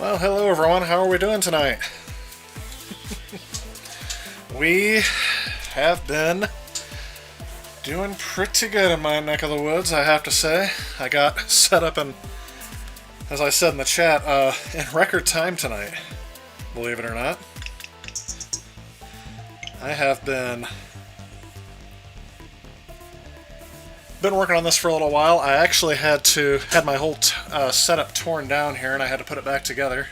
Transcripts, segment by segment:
Well, hello everyone. How are we doing tonight? We have been doing pretty good in my neck of the woods, I have to say. I got set up in, as I said in the chat, in record time tonight, believe it or not. I have been working on this for a little while. I actually had my whole setup torn down here, and I had to put it back together.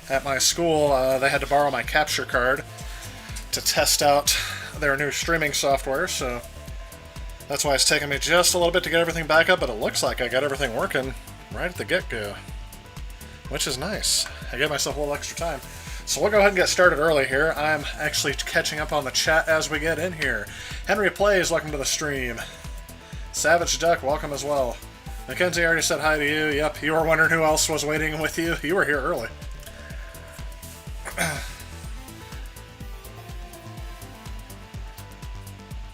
At my school, they had to borrow my capture card to test out their new streaming software, so that's why it's taken me just a little bit to get everything back up, but it looks like I got everything working right at the get-go, which is nice. I gave myself a little extra time. So we'll go ahead and get started early here. I'm actually catching up on the chat as we get in here. Henry Plays, welcome to the stream. Savage Duck, welcome as well. Mackenzie already said hi to you. Yep, you were wondering who else was waiting with you. You were here early.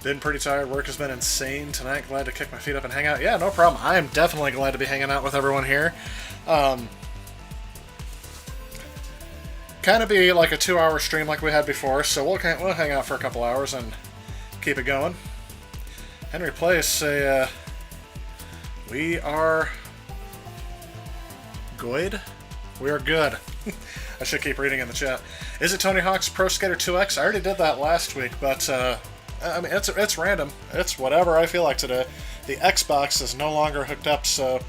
Been pretty tired. Work has been insane tonight. Glad to kick my feet up and hang out. Yeah, no problem. I am definitely glad to be hanging out with everyone here. Kind of be like a 2-hour stream like we had before, so we'll hang out for a couple hours and keep it going. Henry Place say, we are good? We are good. I should keep reading in the chat. Is it Tony Hawk's Pro Skater 2X? I already did that last week, but I mean, it's random. It's whatever I feel like today. The Xbox is no longer hooked up, so...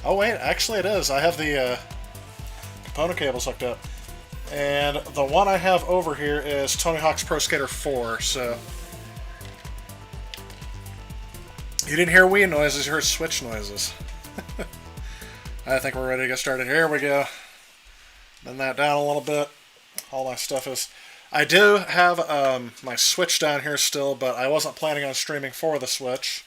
Oh wait, actually it is. I have the component cables hooked up. And the one I have over here is Tony Hawk's Pro Skater 4, so... You didn't hear Wii noises, you heard Switch noises. I think we're ready to get started. Here we go. Bend that down a little bit. All my stuff is... I do have my Switch down here still, but I wasn't planning on streaming for the Switch.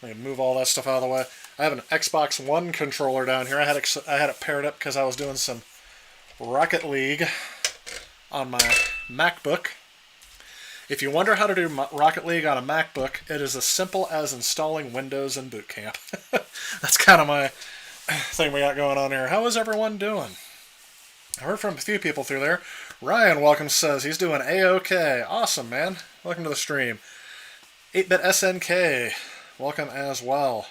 Let me move all that stuff out of the way. I have an Xbox One controller down here. I had it paired up because I was doing some Rocket League on my MacBook. If you wonder how to do Rocket League on a MacBook, it is as simple as installing Windows in Boot Camp. That's kind of my thing we got going on here. How is everyone doing? I heard from a few people through there. Ryan, welcome, says he's doing A-OK. Awesome, man. Welcome to the stream. 8-Bit SNK, welcome as well.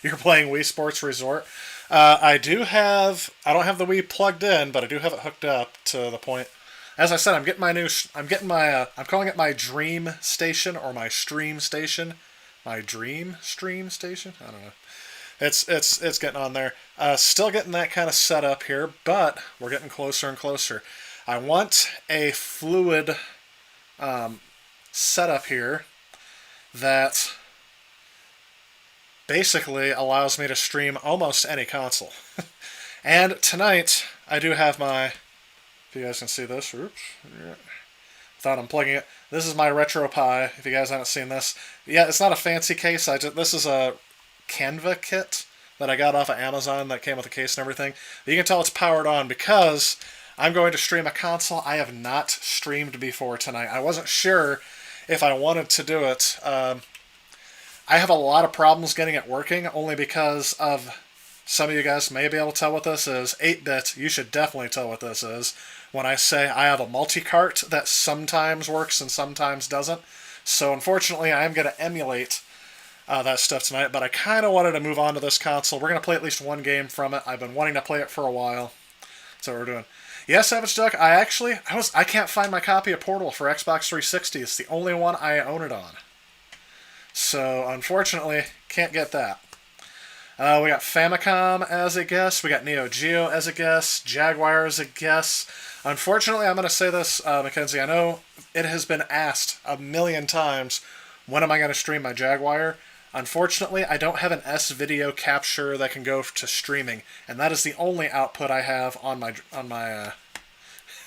You're playing Wii Sports Resort. I don't have the Wii plugged in, but I do have it hooked up to the point. As I said, I'm calling it my Dream Station or my Stream Station. My Dream Stream Station? I don't know. It's getting on there. Still getting that kind of set up here, but we're getting closer and closer. I want a fluid setup here that basically allows me to stream almost any console. And tonight, I do have my... If you guys can see this. Oops. Without unplugging it. This is my RetroPie, if you guys haven't seen this. Yeah, it's not a fancy case. This is a Canva kit that I got off of Amazon that came with a case and everything. You can tell it's powered on because I'm going to stream a console I have not streamed before tonight. I wasn't sure if I wanted to do it. I have a lot of problems getting it working only because of... Some of you guys may be able to tell what this is. 8-Bit, you should definitely tell what this is. When I say I have a multi-cart that sometimes works and sometimes doesn't. So unfortunately, I am going to emulate that stuff tonight, but I kind of wanted to move on to this console. We're going to play at least one game from it. I've been wanting to play it for a while. That's what we're doing. Yeah, Savage Duck, I can't find my copy of Portal for Xbox 360. It's the only one I own it on. So, unfortunately, can't get that. We got Famicom as a guess. We got Neo Geo as a guess. Jaguar as a guess. Unfortunately, I'm going to say this, Mackenzie. I know it has been asked a million times, when am I going to stream my Jaguar? Unfortunately, I don't have an S-video capture that can go to streaming, and that is the only output I have on my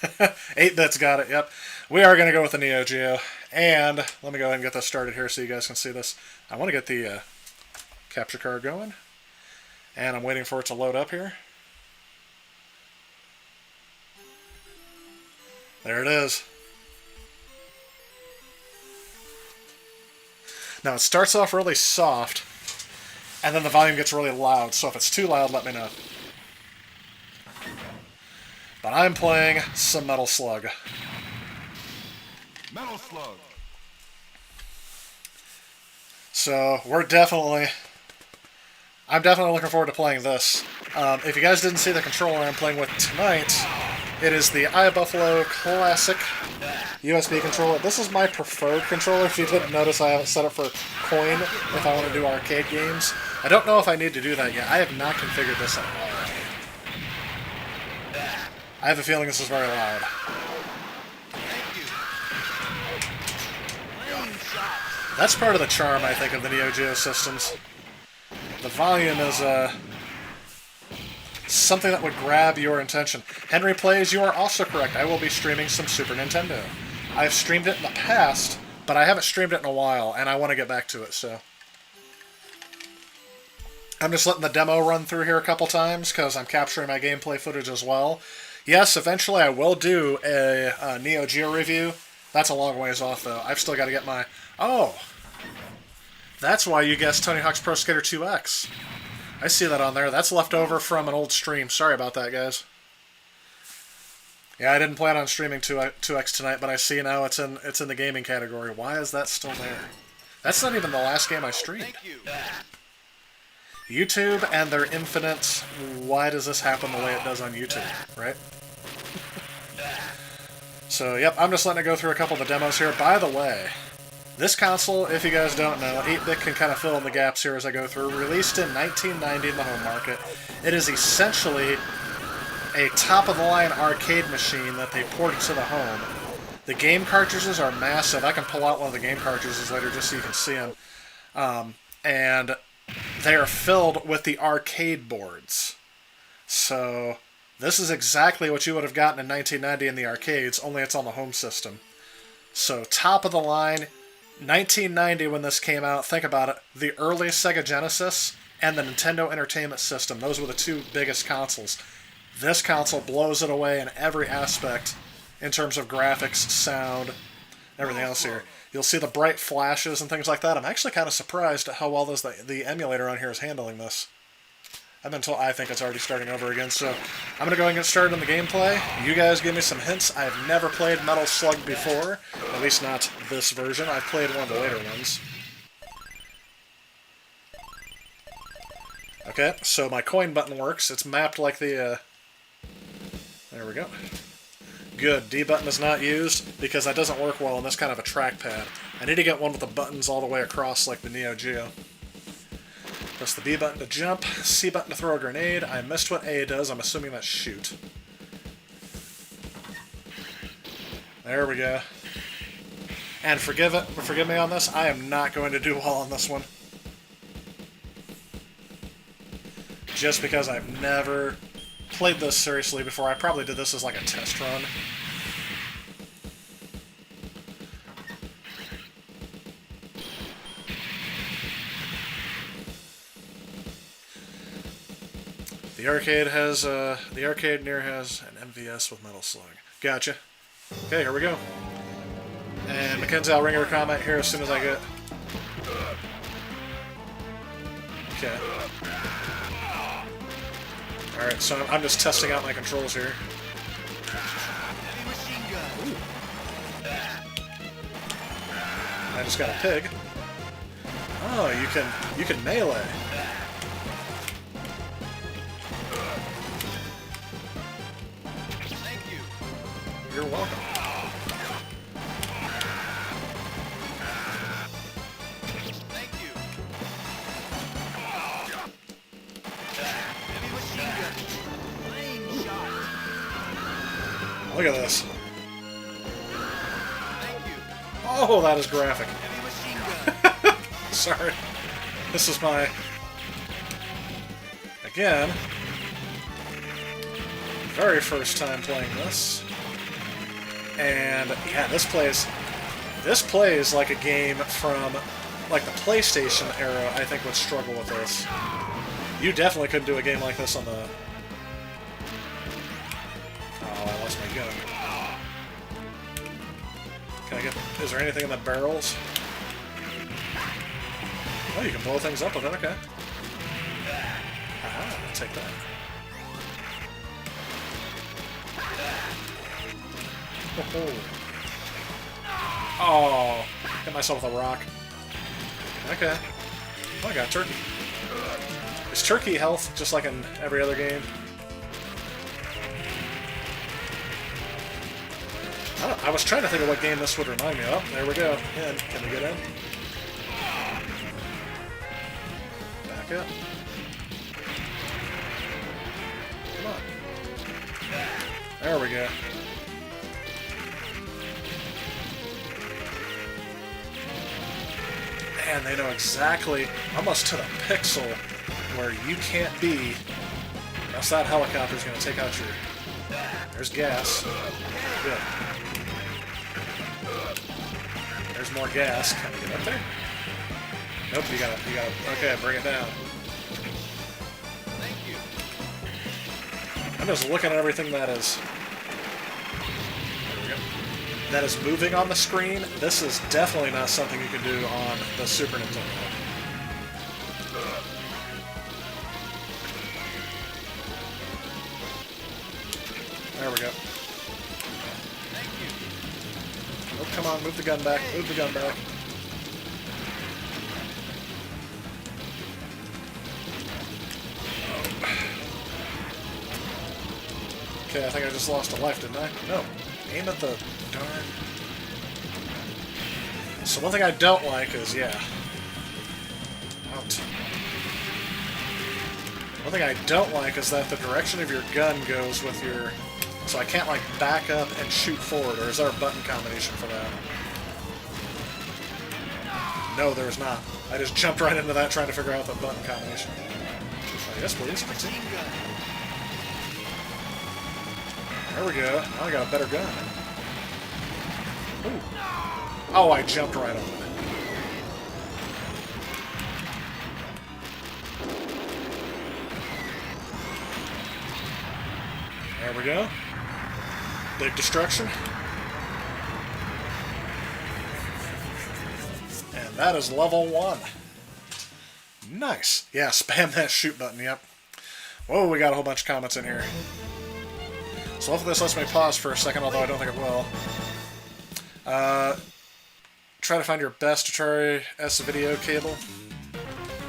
8-Bit's got it, yep. We are going to go with the Neo Geo, and let me go ahead and get this started here so you guys can see this. I want to get the capture card going. And I'm waiting for it to load up here. There it is. Now it starts off really soft, and then the volume gets really loud, so if it's too loud, let me know. But I'm playing some Metal Slug. Metal Slug. So I'm definitely looking forward to playing this. If you guys didn't see the controller I'm playing with tonight, it is the iBuffalo Classic USB controller. This is my preferred controller. If you didn't notice, I have it set up for coin if I want to do arcade games. I don't know if I need to do that yet. I have not configured this at all. I have a feeling this is very loud. That's part of the charm, I think, of the Neo Geo systems. The volume is something that would grab your attention. Henry Plays, you are also correct. I will be streaming some Super Nintendo. I've streamed it in the past, but I haven't streamed it in a while, and I want to get back to it, so... I'm just letting the demo run through here a couple times, because I'm capturing my gameplay footage as well. Yes, eventually I will do a Neo Geo review. That's a long ways off, though. I've still got to get my... Oh! That's why you guessed Tony Hawk's Pro Skater 2X. I see that on there. That's left over from an old stream. Sorry about that, guys. Yeah, I didn't plan on streaming 2X tonight, but I see now it's in the gaming category. Why is that still there? That's not even the last game I streamed. YouTube and their infinite, why does this happen the way it does on YouTube, right? So, yep, I'm just letting it go through a couple of the demos here. By the way, this console, if you guys don't know, 8-Bit can kind of fill in the gaps here as I go through. Released in 1990 in the home market, it is essentially a top-of-the-line arcade machine that they ported to the home. The game cartridges are massive. I can pull out one of the game cartridges later just so you can see them. And they are filled with the arcade boards. So this is exactly what you would have gotten in 1990 in the arcades, only it's on the home system. So top-of-the-line... 1990 when this came out, think about it, the early Sega Genesis and the Nintendo Entertainment System, those were the two biggest consoles. This console blows it away in every aspect in terms of graphics, sound, everything else here. You'll see the bright flashes and things like that. I'm actually kind of surprised at how well the emulator on here is handling this. I've been told I think it's already starting over again, so I'm going to go ahead and get started on the gameplay. You guys give me some hints. I've never played Metal Slug before, at least not this version. I've played one of the later ones. Okay, so my coin button works. It's mapped like the... There we go. Good, D button is not used, because that doesn't work well on this kind of a trackpad. I need to get one with the buttons all the way across like the Neo Geo. Press the B button to jump, C button to throw a grenade. I missed what A does. I'm assuming that's shoot. There we go. And forgive me on this, I am not going to do well on this one. Just because I've never played this seriously before. I probably did this as like a test run. The arcade near has an MVS with Metal Slug. Gotcha. Okay, here we go. And Mackenzie, I'll ring her comment here as soon as I get... Okay. Alright, so I'm just testing out my controls here. Ooh. I just got a pig. Oh, you can melee. You're welcome. Thank you. Look at this. Oh, that is graphic. Sorry. This is my... Again, very first time playing this. And yeah, this plays like a game from like the PlayStation era. I think would struggle with this. You definitely couldn't do a game like this on the... Oh, I lost my gun. Can I get... Is there anything in the barrels? Oh, you can blow things up with it, okay. I'll take that. Oh, hit myself with a rock. Okay. Oh, I got turkey. Is turkey health just like in every other game? I was trying to think of what game this would remind me of. Oh, there we go. In. Can we get in? Back up. Come on. There we go. Man, they know exactly, almost to the pixel, where you can't be. Else that helicopter's going to take out your... There's gas. Good. There's more gas. Can we get up there? Nope, you gotta, okay, bring it down. Thank you. I'm just looking at everything that is... There we go. That is moving on the screen. This is definitely not something you can do on the Super Nintendo. There we go. Thank you. Oh, come on, move the gun back. Move the gun back. Okay, I think I just lost a life, didn't I? No. Aim at the darn... So one thing I don't like is, yeah... Out. One thing I don't like is that the direction of your gun goes with your... So I can't, like, back up and shoot forward, or is there a button combination for that? No, there's not. I just jumped right into that trying to figure out the button combination. Yes, please. Continue. There we go. Now I got a better gun. Ooh. Oh, I jumped right on it. There we go. Big destruction. And that is level 1. Nice. Yeah, spam that shoot button, yep. Whoa, we got a whole bunch of comments in here. So hopefully this lets me pause for a second, although I don't think it will. Try to find your best Atari S video cable.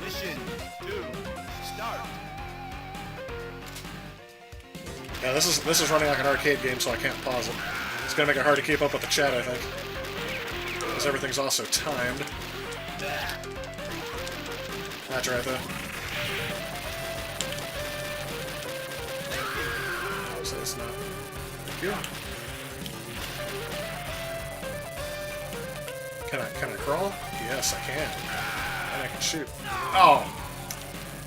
Mission 2. Start. Yeah, this is running like an arcade game, so I can't pause it. It's gonna make it hard to keep up with the chat, I think, because everything's also timed. That's right, though. So it's not. Thank you. Can I crawl? Yes, I can. And I can shoot. Oh!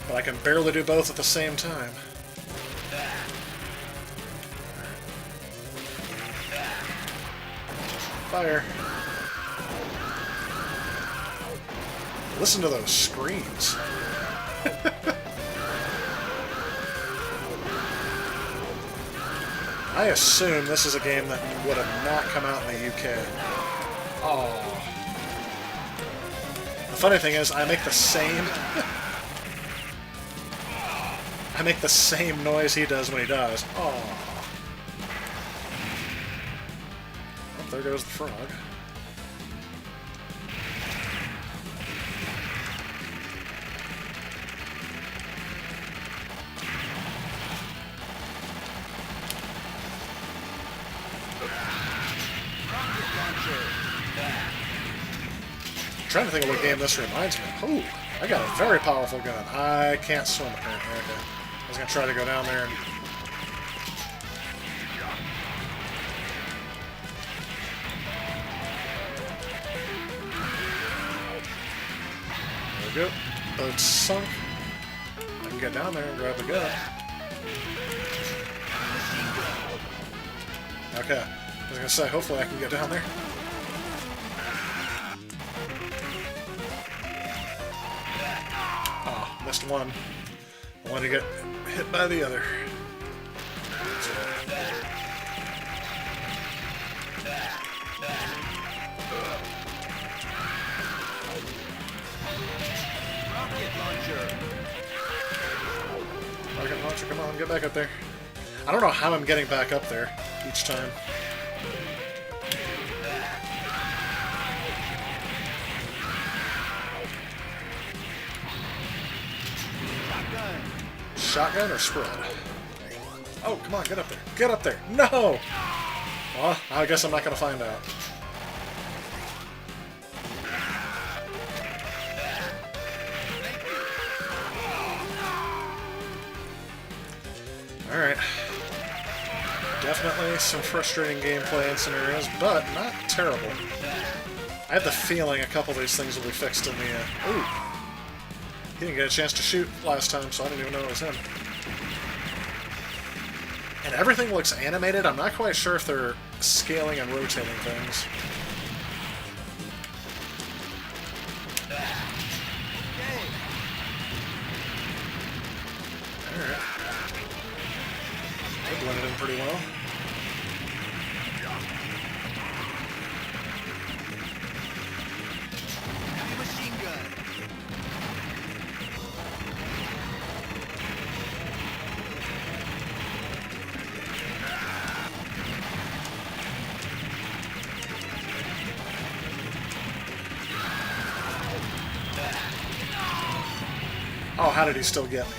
But I can barely do both at the same time. Fire. Listen to those screams. I assume this is a game that would have not come out in the UK. Oh. The funny thing is, I make the same... I make the same noise he does when he dies. Oh. Oh, there goes the frog. I'm trying to think of what game this reminds me of. Ooh, I got a very powerful gun. I can't swim apparently. Okay. I was going to try to go down there and... There we go. Boat's sunk. I can get down there and grab the gun. Okay. I was going to say, hopefully I can get down there. Missed one. I want to get hit by the other. Rocket launcher. gotcha. Come on, get back up there. I don't know how I'm getting back up there each time. Shotgun or spread? Oh, come on, get up there. Get up there. No! Well, I guess I'm not going to find out. Alright. Definitely some frustrating gameplay and scenarios, but not terrible. I have the feeling a couple of these things will be fixed in the... Ooh! He didn't get a chance to shoot last time, so I didn't even know it was him. And everything looks animated. I'm not quite sure if they're scaling and rotating things. Alright. They blended in pretty well. Machine gun. Oh, how did he still get me?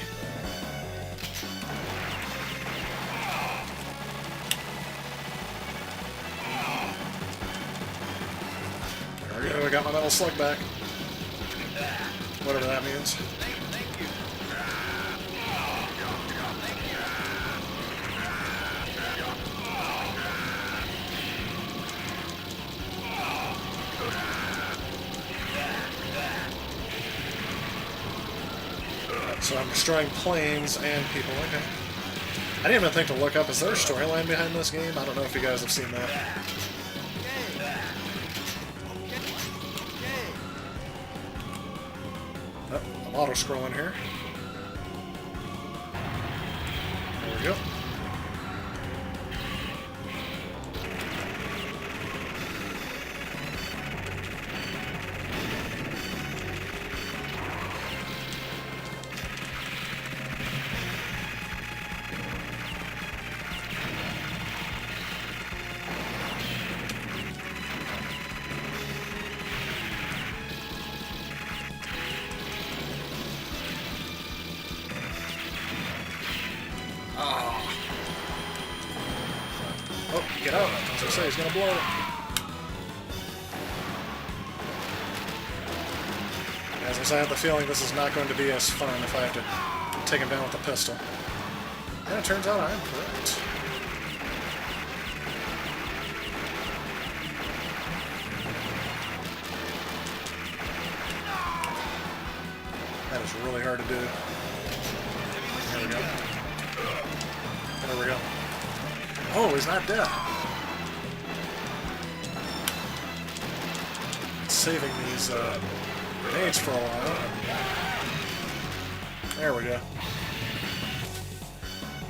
There we go, I got my metal slug back. Whatever that means. Thank you. So I'm destroying planes and people. Okay. I didn't even think to look up, is there a storyline behind this game? I don't know if you guys have seen that. Oh, I'm auto-scrolling here. There we go. Oh, get out. As I say, he's gonna blow. As I say, I have the feeling this is not going to be as fun if I have to take him down with a pistol. And it turns out I'm correct. That is really hard to do. There we go. There we go. Oh, he's not dead. Saving these grenades for a while. There we go.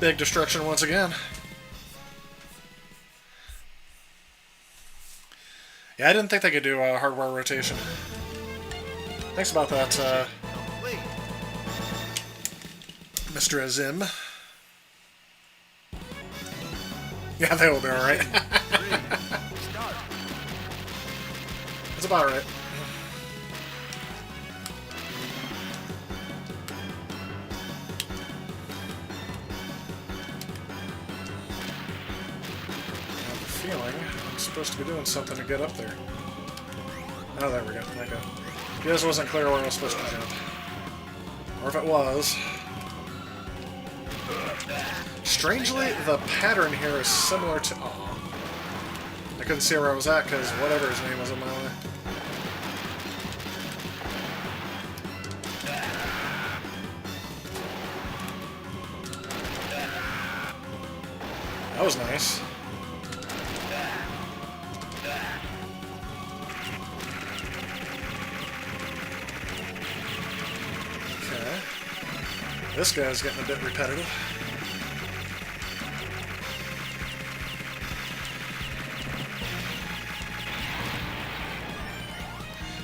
Big destruction once again. Yeah, I didn't think they could do hardware rotation. Thanks about that, Mr. Azim. Yeah, they will be alright. That's about right. I have a feeling I'm supposed to be doing something to get up there. Oh, there we go. There we go. It just wasn't clear where I was supposed to jump. Or if it was. Strangely, the pattern here is similar to... Oh, I couldn't see where I was at because whatever his name was in my way. That was nice. Okay. This guy's getting a bit repetitive.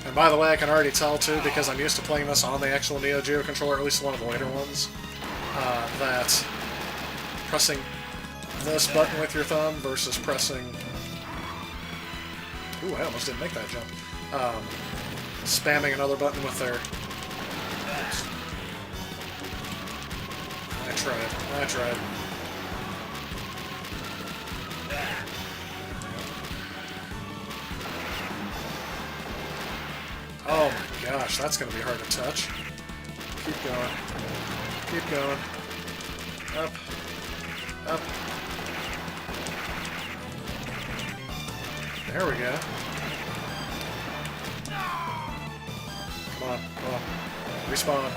And by the way, I can already tell too, because I'm used to playing this on the actual Neo Geo controller, at least one of the later ones, that pressing this button with your thumb versus pressing... Ooh, I almost didn't make that jump. Spamming another button with their... I tried. Oh my gosh, that's going to be hard to touch. Keep going. Keep going. Up. Up. There we go. Come on, come on. Respawn.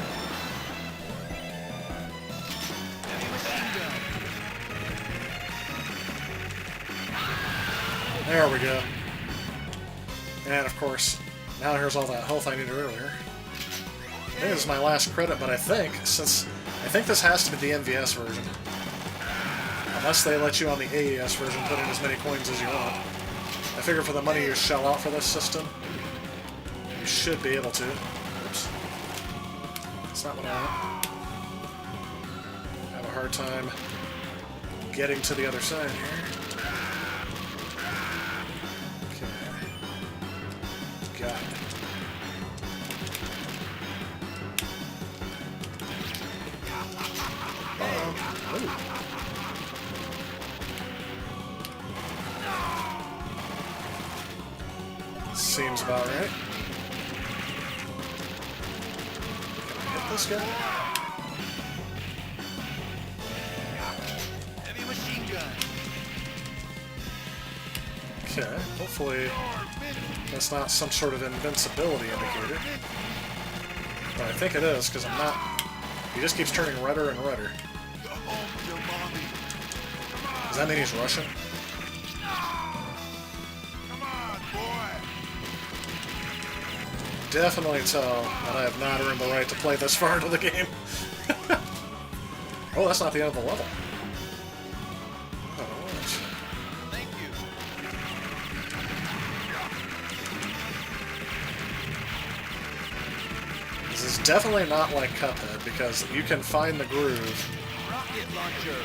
There we go. And of course, now here's all that health I needed earlier. I think this is my last credit, but I think this has to be the MVS version. Unless they let you on the AES version put in as many coins as you want. I figure for the money you shell out for this system, you should be able to. Oops. That's not what I want. I have a hard time getting to the other side here. Got it. Seems about right. Can I hit this guy? Heavy machine gun. Okay, hopefully that's not some sort of invincibility indicator. But I think it is, because I'm not... He just keeps turning redder and redder. Does that mean he's Russian? Definitely tell that I have not earned the right to play this far into the game. Oh, that's not the end of the level. Thank you. This is definitely not like Cuphead, because you can find the groove. Rocket launcher.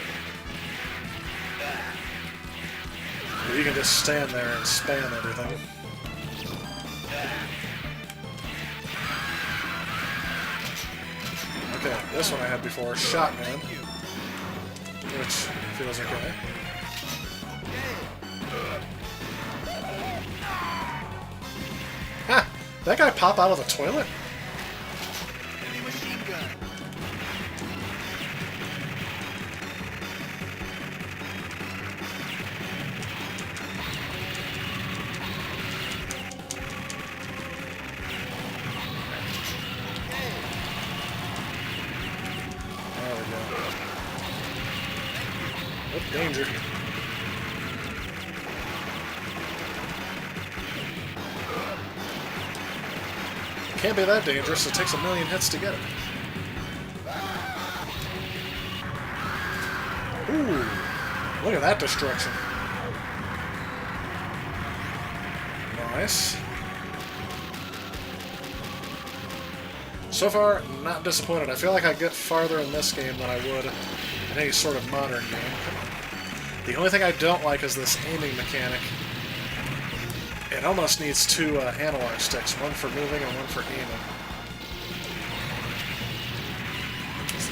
But you can just stand there and spam everything. Okay, this one I had before, Shotgun, which feels okay. Ha! That guy pop out of the toilet? Heavy machine gun. There we go. Oh, danger. Can't be that dangerous, it takes a million hits to get it. Ooh, look at that destruction. Nice. So far, not disappointed. I feel like I get farther in this game than I would in any sort of modern game. The only thing I don't like is this aiming mechanic. It almost needs two analog sticks, one for moving and one for aiming.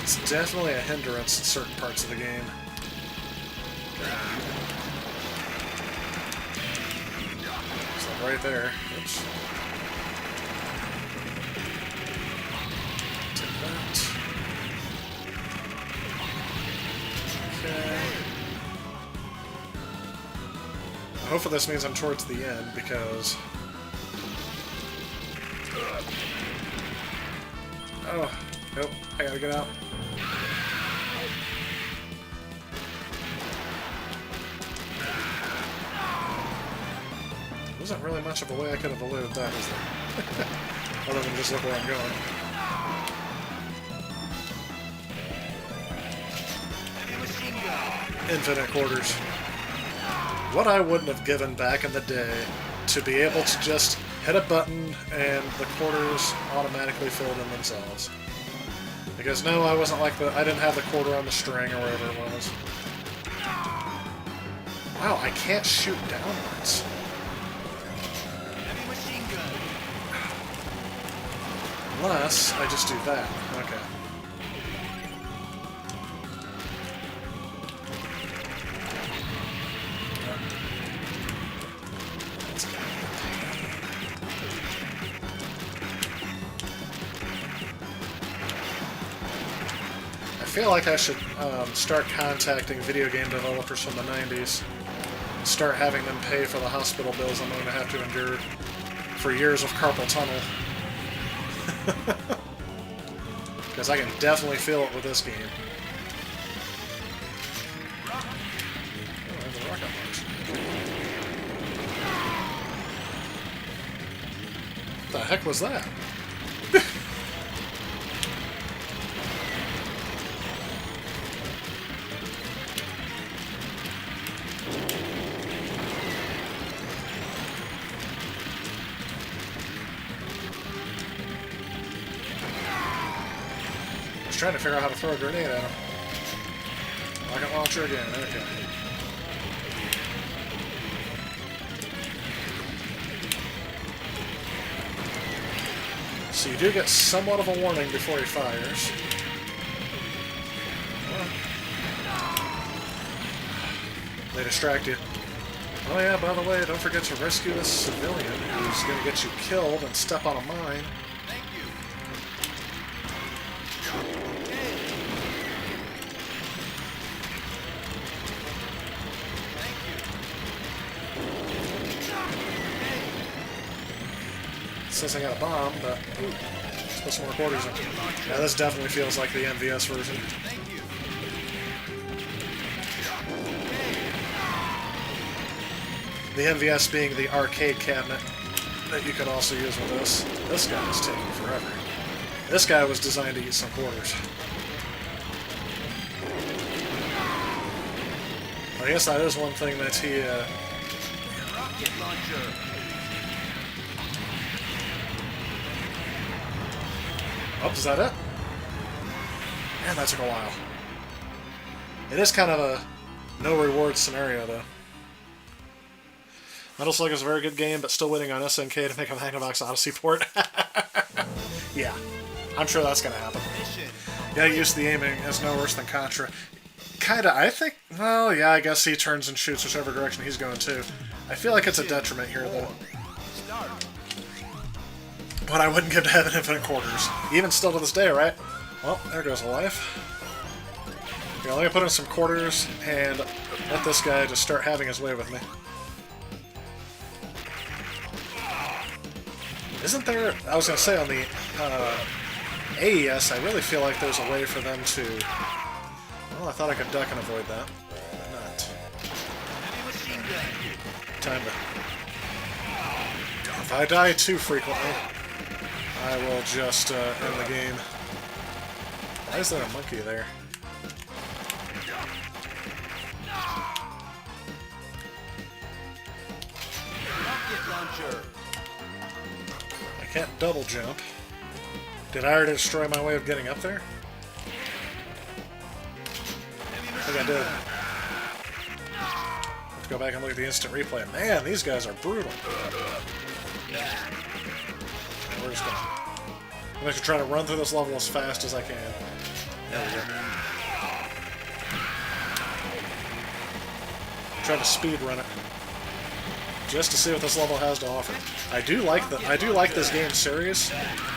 It's definitely a hindrance in certain parts of the game. So right there. Oops. Take that. Okay. Hopefully this means I'm towards the end, because... Oh, nope, I gotta get out. Wasn't really much of a way I could have eluded that, is there? Other than just look where I'm going. Heavy machine gun. Infinite quarters. What I wouldn't have given back in the day to be able to just hit a button and the quarters automatically filled in themselves. Because no, I wasn't like I didn't have the quarter on the string or whatever it was. Wow, I can't shoot downwards. Heavy machine gun. Unless I just do that. Okay. I feel like I should start contacting video game developers from the 90s and start having them pay for the hospital bills I'm going to have to endure for years of carpal tunnel. Because I can definitely feel it with this game. Oh, there's a rocket launch. What the heck was that? Trying to figure out how to throw a grenade at him. Rocket launcher again, okay. So you do get somewhat of a warning before he fires. They distract you. Oh yeah, by the way, don't forget to rescue this civilian who's going to get you killed and step on a mine. Thank you. Says I got a bomb, but ooh, let's put some more quarters in. Yeah, this definitely feels like the MVS version. Thank you. The MVS being the arcade cabinet that you could also use with this. This guy is taking forever. This guy was designed to eat some quarters. I guess that is one thing that he, Rocket launcher. Oh, is that it? Man, that took a while. It is kind of a no-reward scenario, though. Metal Slug is a very good game, but still waiting on SNK to make a Magnavox Odyssey port. Yeah, I'm sure that's going to happen. Mission. Yeah, use the aiming is no worse than Contra. Kinda, I think... Well, yeah, I guess he turns and shoots whichever direction he's going to. I feel like it's a detriment here, though. Start. What I wouldn't give to have infinite quarters. Even still to this day, right? Well, there goes a life. Yeah, let me put in some quarters and let this guy just start having his way with me. Isn't there... I was going to say, on the AES, I really feel like there's a way for them to... Well, I thought I could duck and avoid that. But not. Heavy machine gun. Time to... If I die too frequently, I will just end the game. Why is there a monkey there? Rocket launcher. I can't double jump. Did I already destroy my way of getting up there? I think I did. Let's go back and look at the instant replay. Man, these guys are brutal. We're just gonna... I'm going to try to run through this level as fast as I can. There we go. Try to speed run it. Just to see what this level has to offer. I do like this game series,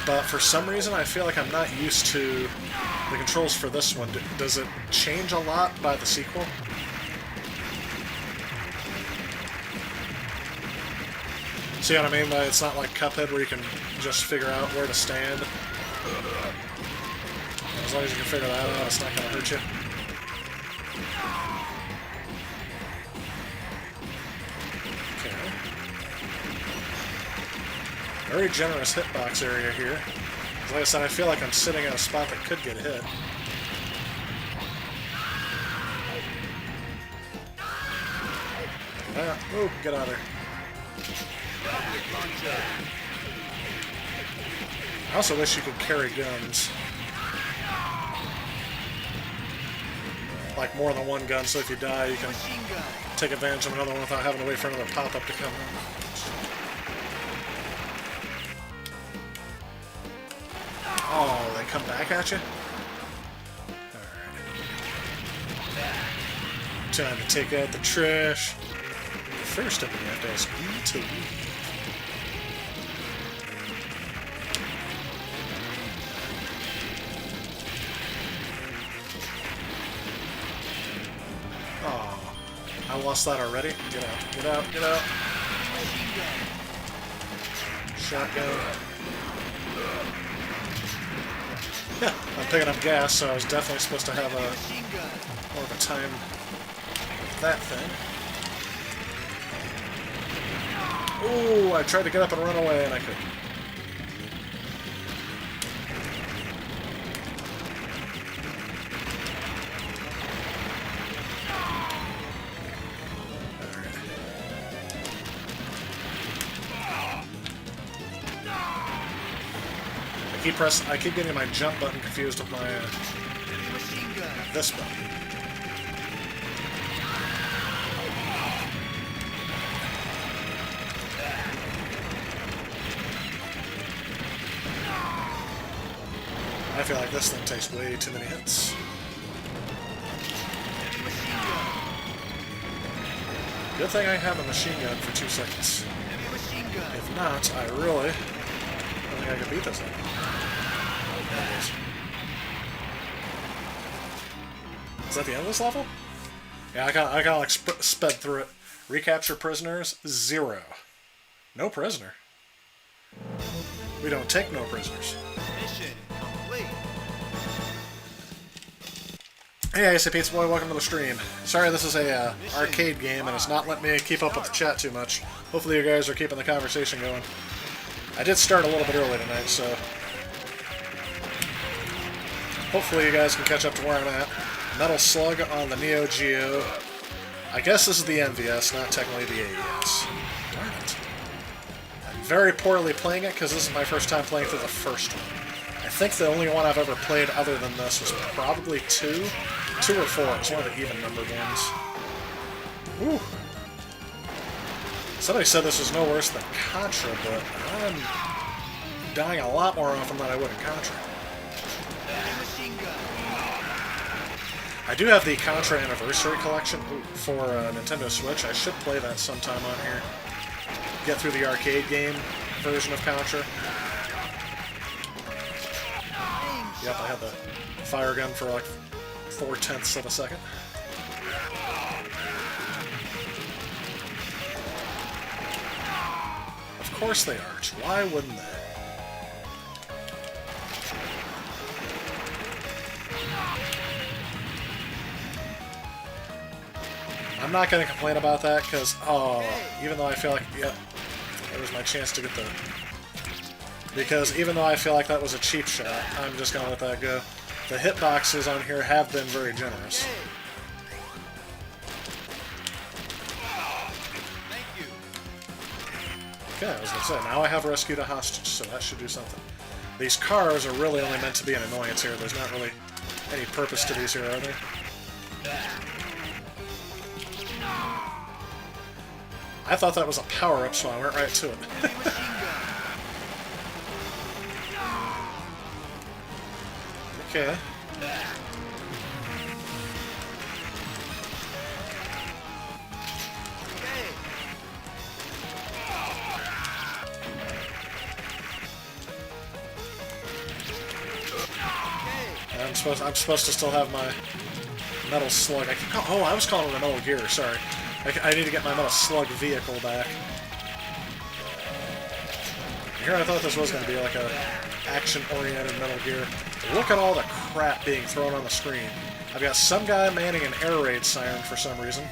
but for some reason I feel like I'm not used to the controls for this one. Does it change a lot by the sequel? See what I mean by it's not like Cuphead where you can just figure out where to stand. As long as you can figure that out, it's not going to hurt you. Okay. Very generous hitbox area here. Like I said, I feel like I'm sitting at a spot that could get hit. Ah, oh, get out of there. Rocket launcher. I also wish you could carry guns. like more than one gun, so if you die, you can Machine gun. take advantage of another one without having to wait for another pop-up to come in. Oh, they come back at you? Alright. Time to take out the trash. First up, we have to ask you to leave. Oh, I lost that already. Get out, get out, get out. Machine gun. Shotgun. Yeah, I'm picking up gas, so I was definitely supposed to have a Machine gun. more of a time with that thing. Ooh, I tried to get up and run away, and I couldn't. I keep getting my jump button confused with my Machine gun. this button. I feel like this thing takes way too many hits. Machine gun. Good thing I have a machine gun for 2 seconds. Machine gun. If not, I really don't think I could beat this thing. There it is. Is that the end of this level? Yeah, I kind of like sped through it. Recapture prisoners, 0. No prisoner. We don't take no prisoners. Mission complete. Hey, I say Pizza Boy, welcome to the stream. Sorry this is a arcade game and it's not letting me keep up with the chat too much. Hopefully you guys are keeping the conversation going. I did start a little bit early tonight, so hopefully you guys can catch up to where I'm at. Metal Slug on the Neo Geo. I guess this is the MVS, not technically the AES. Darn it. I'm very poorly playing it because this is my first time playing through the first one. I think the only one I've ever played other than this was probably 2. 2 or 4. It's one of the even-numbered ones. Whew. Somebody said this was no worse than Contra, but I'm dying a lot more often than I would in Contra. Machine gun. I do have the Contra Anniversary Collection for Nintendo Switch. I should play that sometime on here. Get through the arcade game version of Contra. Yep, I had the fire gun for like 4/10 of a second. Of course they arch. Why wouldn't they? I'm not going to complain about that because, oh, even though I feel like, yep, that was my chance to get the... Because even though I feel like that was a cheap shot, I'm just going to let that go. The hitboxes on here have been very generous. Thank you. Okay, I was going to say, now I have rescued a hostage, so that should do something. These cars are really only meant to be an annoyance here. There's not really any purpose to these here, are there? I thought that was a power-up, so I went right to it. Okay. I'm supposed to still have my Metal Slug. Oh, I was calling it a Metal Gear. Sorry. I need to get my Metal Slug vehicle back. Here I thought this was going to be like a action-oriented Metal Gear. Look at all the crap being thrown on the screen. I've got some guy manning an air raid siren for some reason.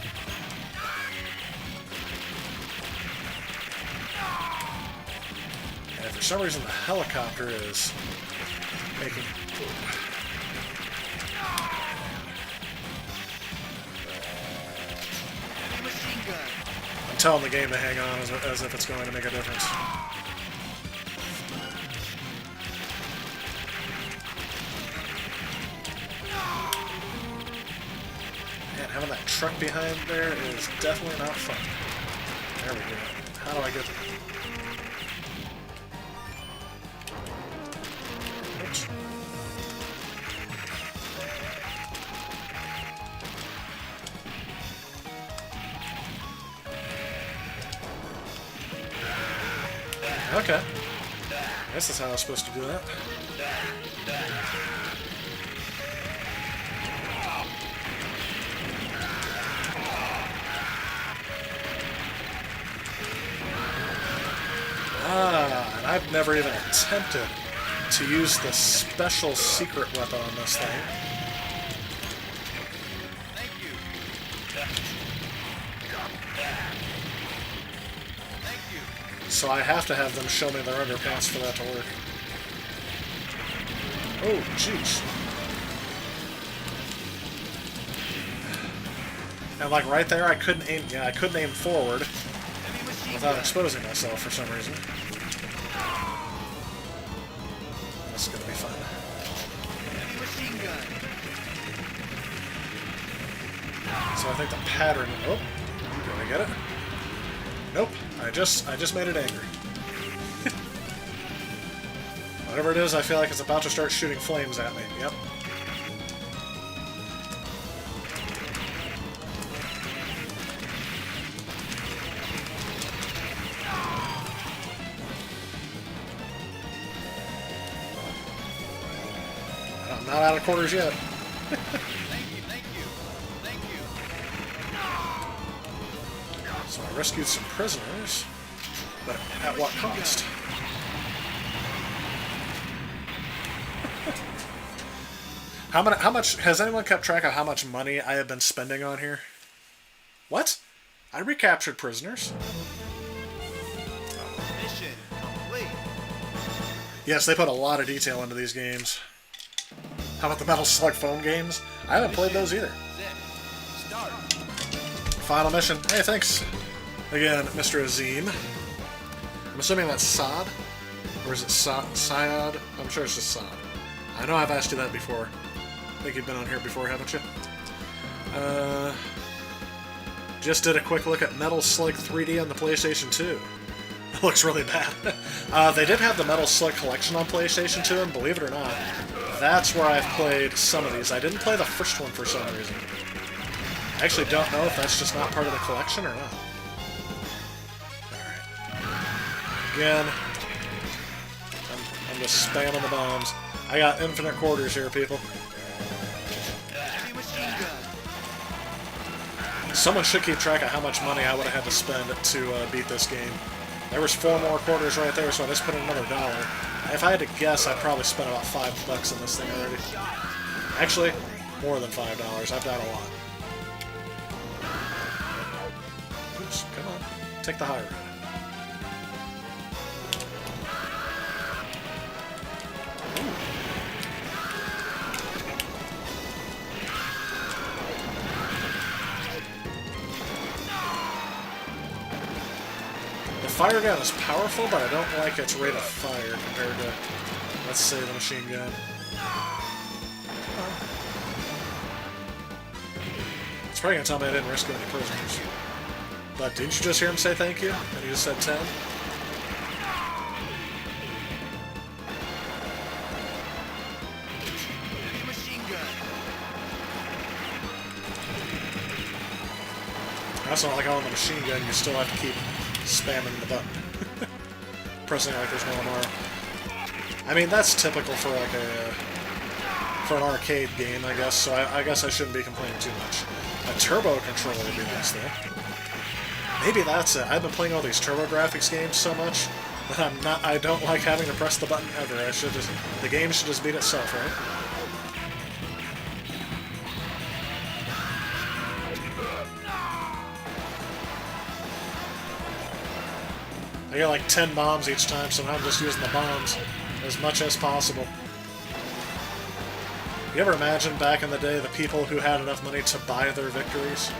And for some reason the helicopter is making... I'm telling the game to hang on as if it's going to make a difference. Having that truck behind there is definitely not fun. There we go. How do I get there? Oops. Okay. I guess that's how I was supposed to do that. Ah, and I've never even attempted to use the special secret weapon on this thing. Thank you. Thank you. So I have to have them show me their underpants for that to work. Oh, jeez. And like right there, I couldn't aim. Yeah, I couldn't aim forward Heavy machine without gun. exposing myself for some reason. This is gonna be fun. Heavy machine gun. So I think the pattern. Oh, did I get it? Nope. I just made it angry. Whatever it is, I feel like it's about to start shooting flames at me. Yep. I'm not out of quarters yet. Thank you. Thank you. Thank you. So I rescued some prisoners, but at what cost? How much has anyone kept track of how much money I have been spending on here? What? I recaptured prisoners. Mission complete. Yes, they put a lot of detail into these games. How about the Metal Slug phone games? I haven't played those either. Zip. Start. Final mission. Hey, thanks again, Mr. Azim. I'm assuming that's Sod? Or is it Syad? I'm sure it's just Sod. I know I've asked you that before. I think you've been on here before, haven't you? Just did a quick look at Metal Slug 3D on the PlayStation 2. It looks really bad. They did have the Metal Slug collection on PlayStation 2, and believe it or not, that's where I've played some of these. I didn't play the first one for some reason. I actually don't know if that's just not part of the collection or not. Alright. Again, I'm just spamming the bombs. I got infinite quarters here, people. Heavy machine gun. Someone should keep track of how much money I would have had to spend to beat this game. There was 4 more quarters right there, so I just put in another $1. If I had to guess, I probably spent about $5 in this thing already. Actually, more than $5. I've got a lot. Oops, come on. Take the high road. The fire gun is powerful, but I don't like its rate of fire compared to, let's say, the machine gun. It's probably gonna tell me I didn't rescue any prisoners. But didn't you just hear him say thank you? And he just said 10? Heavy machine gun. I also don't like how on the machine gun you still have to keep spamming the button. Pressing like there's no tomorrow. I mean, that's typical for like for an arcade game, I guess, so I guess I shouldn't be complaining too much. A turbo controller would be nice, though. Maybe that's it. I've been playing all these TurboGrafx games so much that I don't like having to press the button ever. The game should just beat itself, right? I get like 10 bombs each time, so now I'm just using the bombs as much as possible. You ever imagine back in the day the people who had enough money to buy their victories?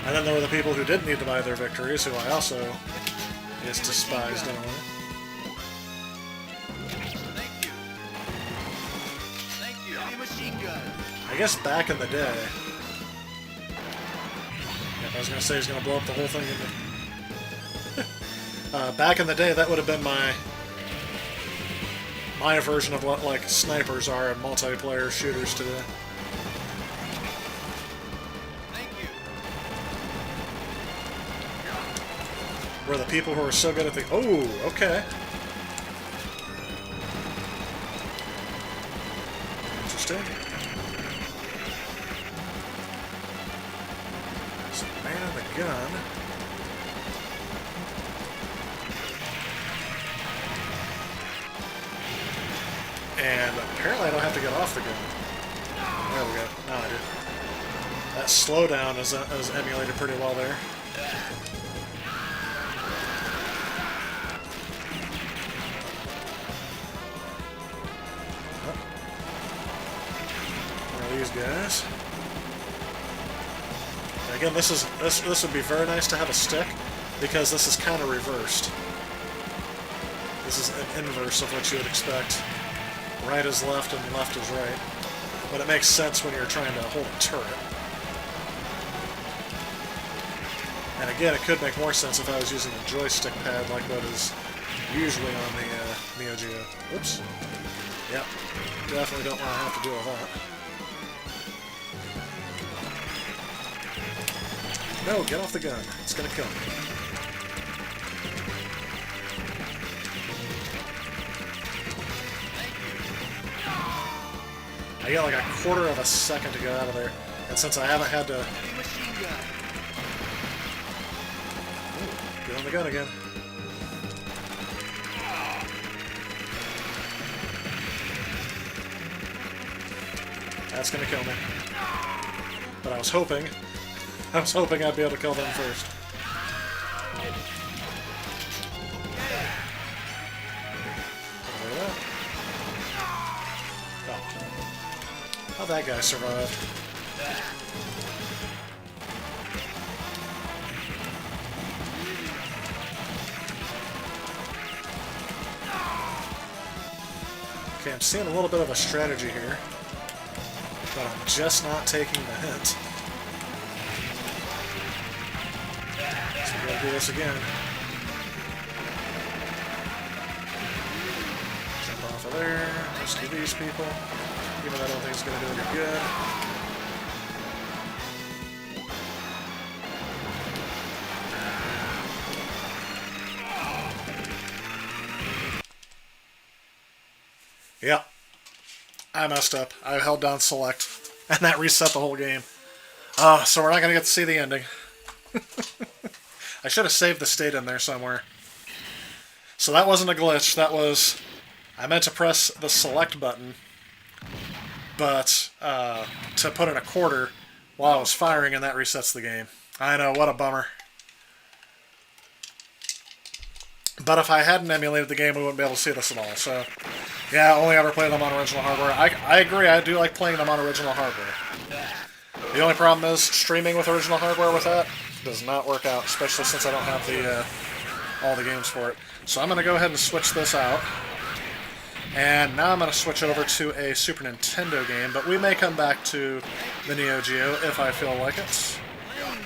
And then there were the people who didn't need to buy their victories, who I also just despised in a way. Thank you. Thank you. Heavy machine gun. guess back in the day... Yep, I was going to say he's going to blow up the whole thing. Back in the day, that would have been my version of what, like, snipers are in multiplayer shooters today. Thank you. Were the people who are so good at the... Oh, okay. Interesting. So, man the gun. And apparently I don't have to get off the gun. There we go. Now I do. That slowdown is emulated pretty well there. These guys. And again, this would be very nice to have a stick because this is kind of reversed. This is an inverse of what you would expect. Right is left and left is right. But it makes sense when you're trying to hold a turret. And again, it could make more sense if I was using a joystick pad like what is usually on the Neo Geo. Oops. Yep. Definitely don't want to have to deal with that. No, get off the gun. It's gonna kill me. I get like a quarter of a second to get out of there. And since I haven't had to... Heavy machine gun. Ooh, get on the gun again. That's gonna kill me. But I was hoping I'd be able to kill them first. Oh. How'd that guy survive? Okay, I'm seeing a little bit of a strategy here, but I'm just not taking the hint. So we gotta do this again. Jump off of there, rescue these people, even though I don't think it's gonna do any good. Yep. I messed up. I held down select, and that reset the whole game. So we're not going to get to see the ending. I should have saved the state in there somewhere. So that wasn't a glitch. That was... I meant to press the select button, but to put in a quarter while I was firing, and that resets the game. I know, what a bummer. But if I hadn't emulated the game, we wouldn't be able to see this at all. So, yeah, I only ever play them on original hardware. I agree, I do like playing them on original hardware. The only problem is streaming with original hardware with that does not work out, especially since I don't have the all the games for it. So I'm going to go ahead and switch this out. And now I'm going to switch over to a Super Nintendo game, but we may come back to the Neo Geo if I feel like it.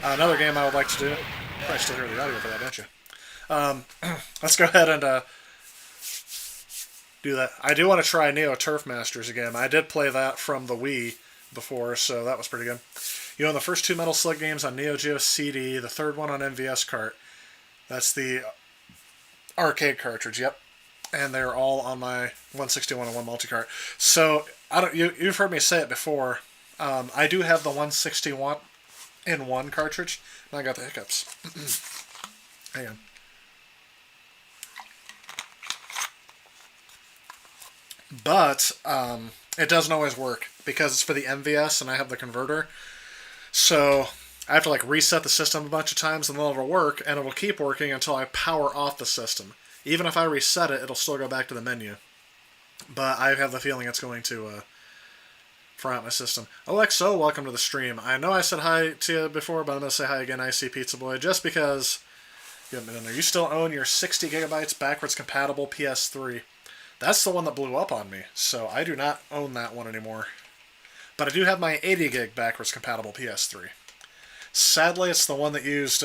Another game I would like to do... You probably still hear the audio for that, don't you? Let's go ahead and do that. I do want to try Neo Turf Masters again. I did play that from the Wii before, so that was pretty good. You own the first two Metal Slug games on Neo Geo CD, the third one on MVS cart. That's the arcade cartridge, yep. And they're all on my 161-1 multi-cart. So, you've heard me say it before. I do have the 161-1 cartridge, and I got the hiccups. Hang on. But it doesn't always work because it's for the MVS and I have the converter. So I have to like reset the system a bunch of times and then it'll work, and it'll keep working until I power off the system. Even if I reset it, it'll still go back to the menu. But I have the feeling it's going to fry out my system. OXO, welcome to the stream. I know I said hi to you before, but I'm going to say hi again, IC Pizza Boy, just because you haven't been in there. You still own your 60 gigabytes backwards compatible PS3. That's the one that blew up on me, so I do not own that one anymore. but I do have my 80 gig backwards compatible PS3. Sadly, it's the one that used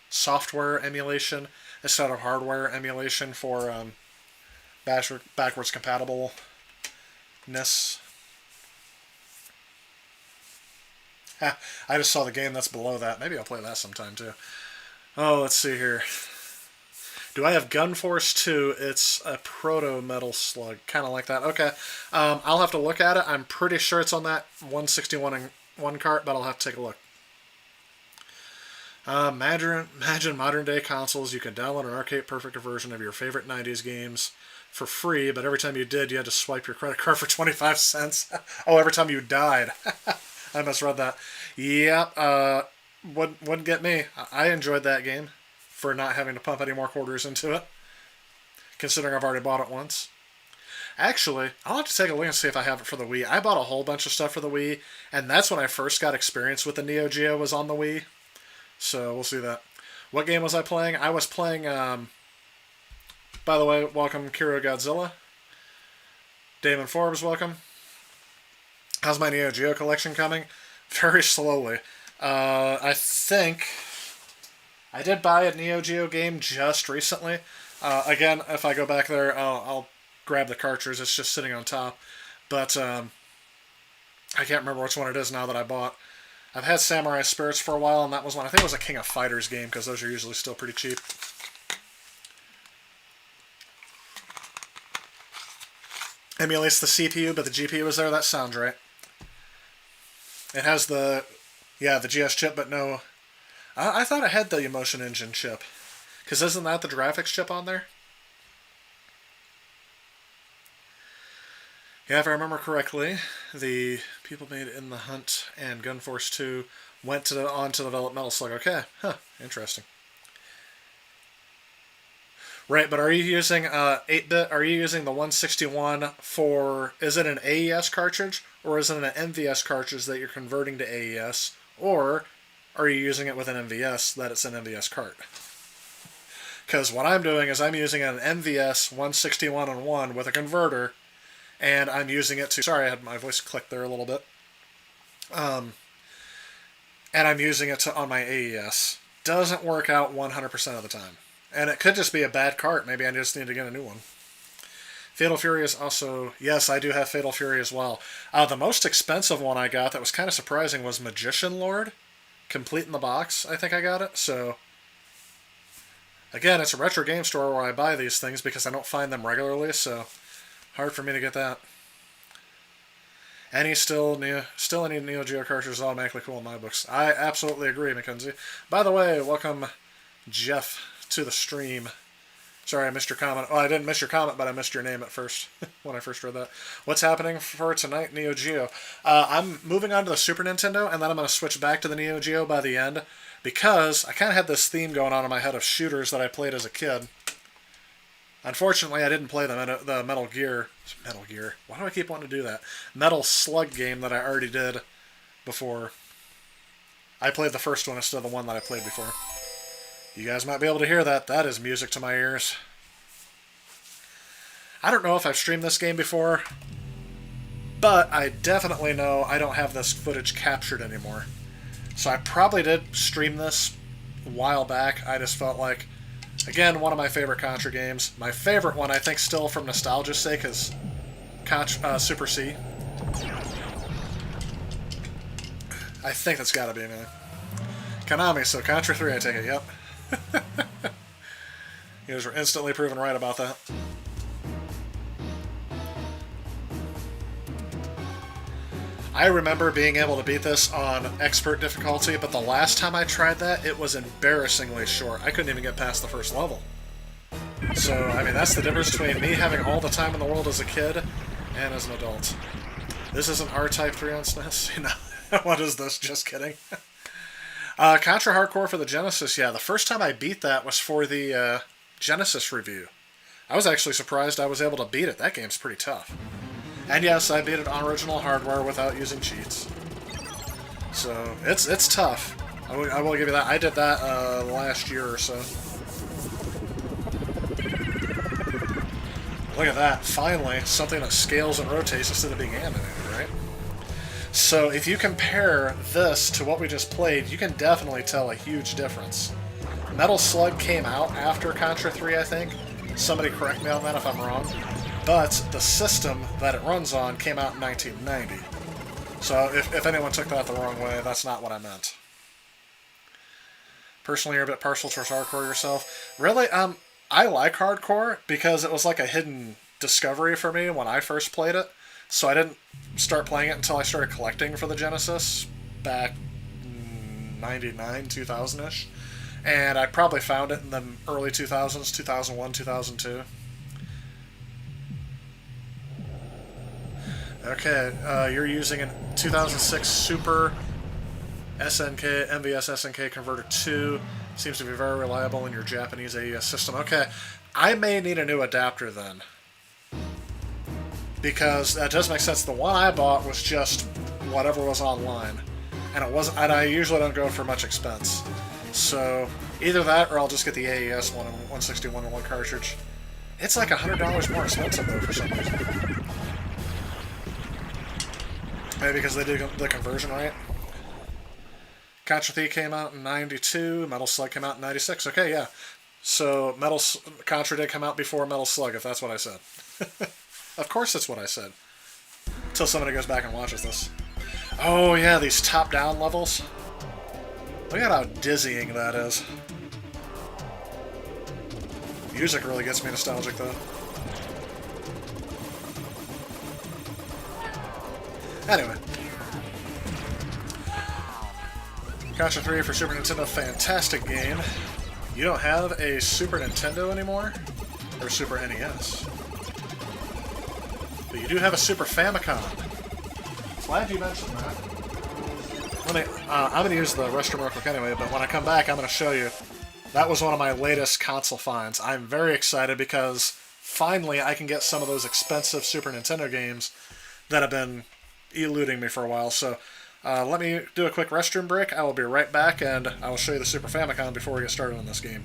software emulation instead of hardware emulation for backwards compatibleness. I just saw the game that's below that. Maybe I'll play that sometime too. Oh, let's see here. Do I have Gun Force 2? It's a proto Metal Slug, kind of like that. Okay, I'll have to look at it. I'm pretty sure it's on that 161 and 1 cart, but I'll have to take a look. Imagine modern day consoles. You can download an arcade perfect version of your favorite 90s games for free, but every time you did, you had to swipe your credit card for 25 cents. Oh, every time you died. I misread that. Yep, wouldn't get me. I enjoyed that game for not having to pump any more quarters into it, considering I've already bought it once. Actually, I'll have to take a look and see if I have it for the Wii. I bought a whole bunch of stuff for the Wii, and that's when I first got experience with the Neo Geo was on the Wii. So we'll see that. What game was I playing? I was playing, by the way, welcome Kiro Godzilla. Damon Forbes, welcome. How's my Neo Geo collection coming? Very slowly. I think I did buy a Neo Geo game just recently. Again, if I go back there, I'll grab the cartridge. It's just sitting on top. But I can't remember which one it is now that I bought. I've had Samurai Spirits for a while, and that was one. I think it was a King of Fighters game, because those are usually still pretty cheap. Emulates the CPU, but the GPU is there. That sounds right. It has the GS chip, but no. I thought it had the Emotion Engine chip, because isn't that the graphics chip on there? Yeah, if I remember correctly, the people made In the Hunt and Gun Force 2 went on to develop Metal Slug. Okay, interesting. Right, but are you using 8-bit? Are you using the 161 for? Is it an AES cartridge or is it an MVS cartridge that you're converting to AES, or are you using it with an MVS that it's an MVS cart? Because what I'm doing is I'm using an MVS 161 and 1 with a converter. And I'm using it to... Sorry, I had my voice click there a little bit. And I'm using it on my AES. Doesn't work out 100% of the time. And it could just be a bad cart. Maybe I just need to get a new one. Fatal Fury is also... Yes, I do have Fatal Fury as well. The most expensive one I got that was kind of surprising was Magician Lord. Complete in the box, I think I got it. So... Again, it's a retro game store where I buy these things because I don't find them regularly, so... Hard for me to get that. Any any Neo Geo cartridge is automatically cool in my books. I absolutely agree, Mackenzie. By the way, welcome Jeff to the stream. Sorry, I missed your comment. Oh, I didn't miss your comment, but I missed your name at first when I first read that. What's happening for tonight, Neo Geo? I'm moving on to the Super Nintendo, and then I'm going to switch back to the Neo Geo by the end, because I kind of had this theme going on in my head of shooters that I played as a kid. Unfortunately, I didn't play the Metal Gear. Why do I keep wanting to do that? Metal Slug game that I already did before. I played the first one instead of the one that I played before. You guys might be able to hear that. That is music to my ears. I don't know if I've streamed this game before, but I definitely know I don't have this footage captured anymore. So I probably did stream this a while back. I just felt like... Again, one of my favorite Contra games. My favorite one, I think, still from nostalgia's sake, is Super C. I think that's got to be it. Konami, so Contra 3, I take it, yep. You guys were instantly proven right about that. I remember being able to beat this on expert difficulty, but the last time I tried that, it was embarrassingly short. I couldn't even get past the first level. So, I mean, that's the difference between me having all the time in the world as a kid and as an adult. This isn't R-Type 3 on SNES? You know, what is this? Just kidding. Contra Hardcore for the Genesis, yeah. The first time I beat that was for the Genesis review. I was actually surprised I was able to beat it. That game's pretty tough. And yes, I beat it on original hardware without using cheats. So, it's tough. I will give you that. I did that last year or so. Look at that. Finally, something that scales and rotates instead of being animated, right? So if you compare this to what we just played, you can definitely tell a huge difference. Metal Slug came out after Contra 3, I think. Somebody correct me on that if I'm wrong. But the system that it runs on came out in 1990. So if anyone took that the wrong way, that's not what I meant. Personally, you're a bit partial towards hardcore yourself. Really, I like hardcore because it was like a hidden discovery for me when I first played it. So I didn't start playing it until I started collecting for the Genesis back 99, 2000-ish. And I probably found it in the early 2000s, 2001, 2002. Okay, you're using a 2006 Super SNK, MVS SNK Converter 2. Seems to be very reliable in your Japanese AES system. Okay, I may need a new adapter then. Because that does make sense. The one I bought was just whatever was online. And it wasn't, and I usually don't go for much expense. So, either that or I'll just get the AES one, 161-1 cartridge. It's like $100 more expensive though for some reason. Maybe because they did the conversion right. Contra 3 came out in 92, Metal Slug came out in 96. Okay, yeah. So Contra did come out before Metal Slug, if that's what I said. Of course that's what I said. Until somebody goes back and watches this. Oh yeah, these top-down levels. Look at how dizzying that is. Music really gets me nostalgic though. Anyway. Contra 3 for Super Nintendo, fantastic game. You don't have a Super Nintendo anymore? Or Super NES? But you do have a Super Famicom. Glad you mentioned that. I'm going to use the restroom real quick anyway, but when I come back I'm going to show you. That was one of my latest console finds. I'm very excited because finally I can get some of those expensive Super Nintendo games that have been eluding me for a while. So let me do a quick restroom break. I will be right back, and I will show you the Super Famicom before we get started on this game.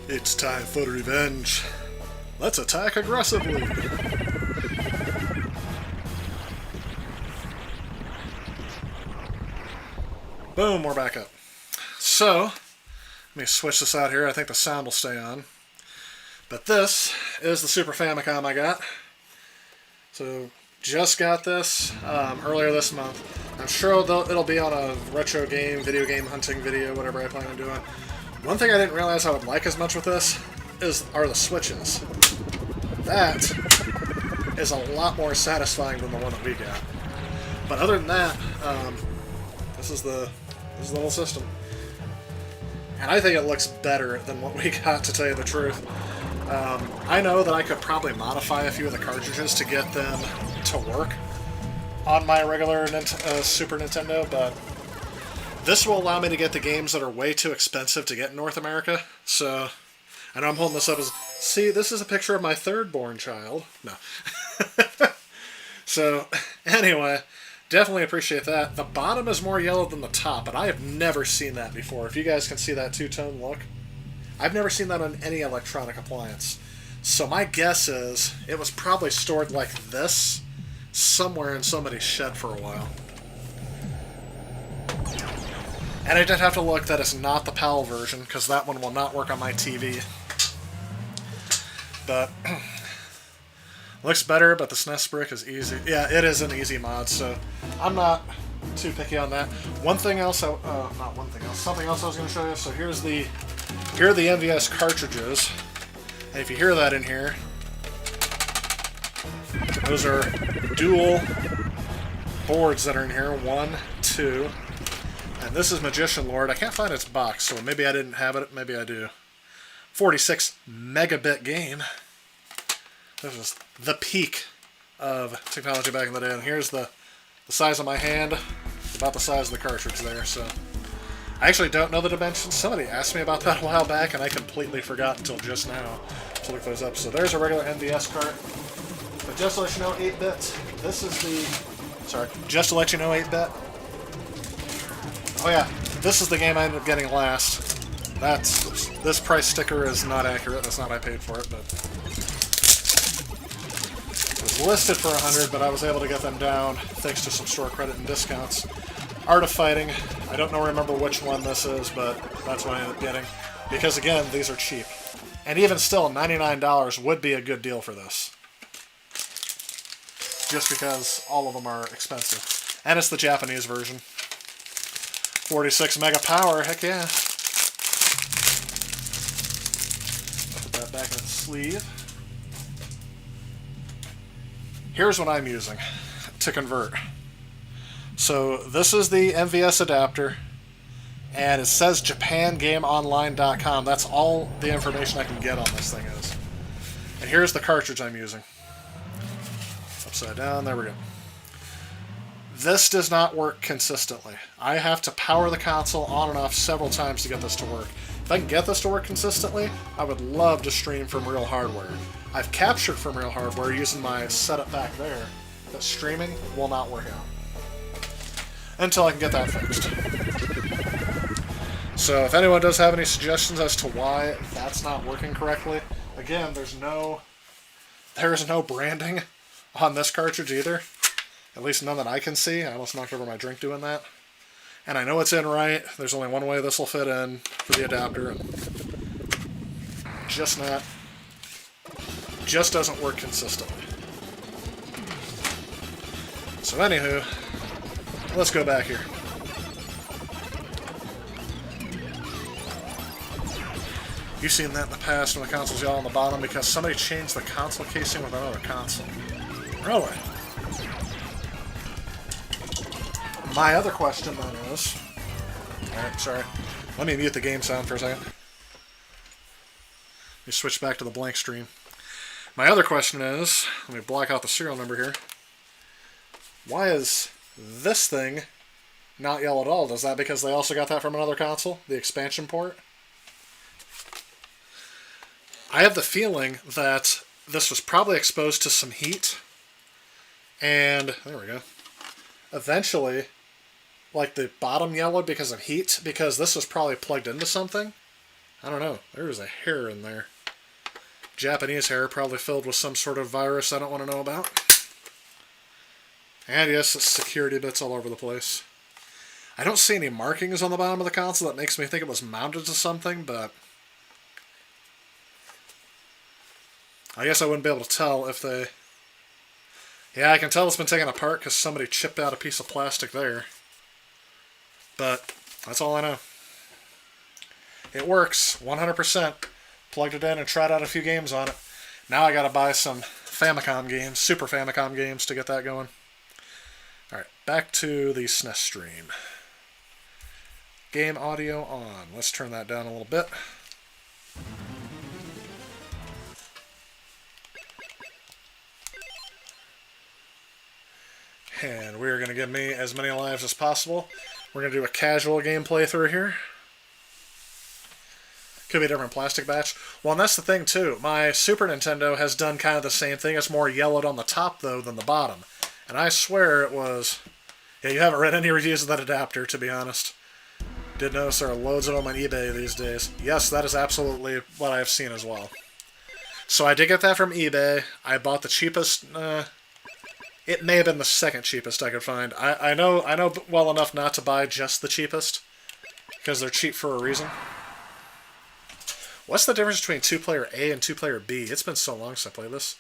It's time for revenge. Let's attack aggressively. Boom, we're back up. So, let me switch this out here. I think the sound will stay on. But this is the Super Famicom I got. So just got this earlier this month. I'm sure it'll be on a retro game, video game hunting video, whatever I plan on doing. One thing I didn't realize I would like as much with this are the switches. That is a lot more satisfying than the one that we got. But other than that, this is the whole system. And I think it looks better than what we got, to tell you the truth. I know that I could probably modify a few of the cartridges to get them to work on my regular Super Nintendo, but this will allow me to get the games that are way too expensive to get in North America. So, I know I'm holding this up as... See, this is a picture of my third-born child. No. So, anyway, definitely appreciate that. The bottom is more yellow than the top, and I have never seen that before. If you guys can see that two-tone look, I've never seen that on any electronic appliance. So my guess is it was probably stored like this somewhere in somebody's shed for a while. And I did have to look that it's not the PAL version, because that one will not work on my TV. But looks better, but the SNES brick is easy. Yeah, it is an easy mod, so I'm not too picky on that. Something else I was going to show you. So here are the MVS cartridges. And if you hear that in here, those are dual boards that are in here. 1, 2, and this is Magician Lord. I can't find its box, so maybe I didn't have it, maybe I do. 46 megabit game. This is the peak of technology back in the day. And here's the size of my hand, about the size of the cartridge there. So I actually don't know the dimensions. Somebody asked me about that a while back, and I completely forgot until just now to look those up. So there's a regular NVS cart. But just to let you know, 8-bit. This is the... Sorry. Just to let you know, 8-bit. Oh yeah, this is the game I ended up getting last. This price sticker is not accurate. That's not what I paid for it, but it was listed for 100, but I was able to get them down thanks to some store credit and discounts. Art of Fighting. I don't remember which one this is, but that's what I ended up getting. Because again, these are cheap. And even still, $99 would be a good deal for this. Just because all of them are expensive. And it's the Japanese version. 46 mega power, heck yeah. Put that back in its sleeve. Here's what I'm using to convert. So this is the MVS adapter, and it says JapanGameOnline.com. That's all the information I can get on this thing is. And here's the cartridge I'm using. Upside down, there we go. This does not work consistently. I have to power the console on and off several times to get this to work. If I can get this to work consistently, I would love to stream from real hardware. I've captured from real hardware using my setup back there, but streaming will not work out until I can get that fixed. So if anyone does have any suggestions as to why that's not working correctly, again, there is no branding on this cartridge either. At least none that I can see. I almost knocked over my drink doing that. And I know it's in right. There's only one way this will fit in for the adapter. And just doesn't work consistently. So anywho, let's go back here. You've seen that in the past when the console's yellow on the bottom because somebody changed the console casing with another console. Really? My other question then is... Alright, sorry. Let me mute the game sound for a second. Let me switch back to the blank stream. My other question is... Let me block out the serial number here. Why is this thing not yellow at all? Is that because they also got that from another console? The expansion port? I have the feeling that this was probably exposed to some heat. And... There we go. Eventually... like the bottom yellow because of heat, because this was probably plugged into something. I don't know. There's a hair in there. Japanese hair, probably filled with some sort of virus I don't want to know about. And yes, it's security bits all over the place. I don't see any markings on the bottom of the console that makes me think it was mounted to something, but I guess I wouldn't be able to tell if they... Yeah, I can tell it's been taken apart because somebody chipped out a piece of plastic there. But that's all I know. It works, 100%. Plugged it in and tried out a few games on it. Now I gotta buy some Famicom games, Super Famicom games to get that going. Alright, back to the SNES stream. Game audio on. Let's turn that down a little bit. And we're going to give me as many lives as possible. We're going to do a casual gameplay through here. Could be a different plastic batch. Well, and that's the thing, too. My Super Nintendo has done kind of the same thing. It's more yellowed on the top, though, than the bottom. And I swear it was... Yeah, you haven't read any reviews of that adapter, to be honest. Did notice there are loads of them on eBay these days. Yes, that is absolutely what I've seen as well. So I did get that from eBay. I bought the cheapest... It may have been the second cheapest I could find. I know well enough not to buy just the cheapest, because they're cheap for a reason. What's the difference between 2-player A and 2-player B? It's been so long since I played this.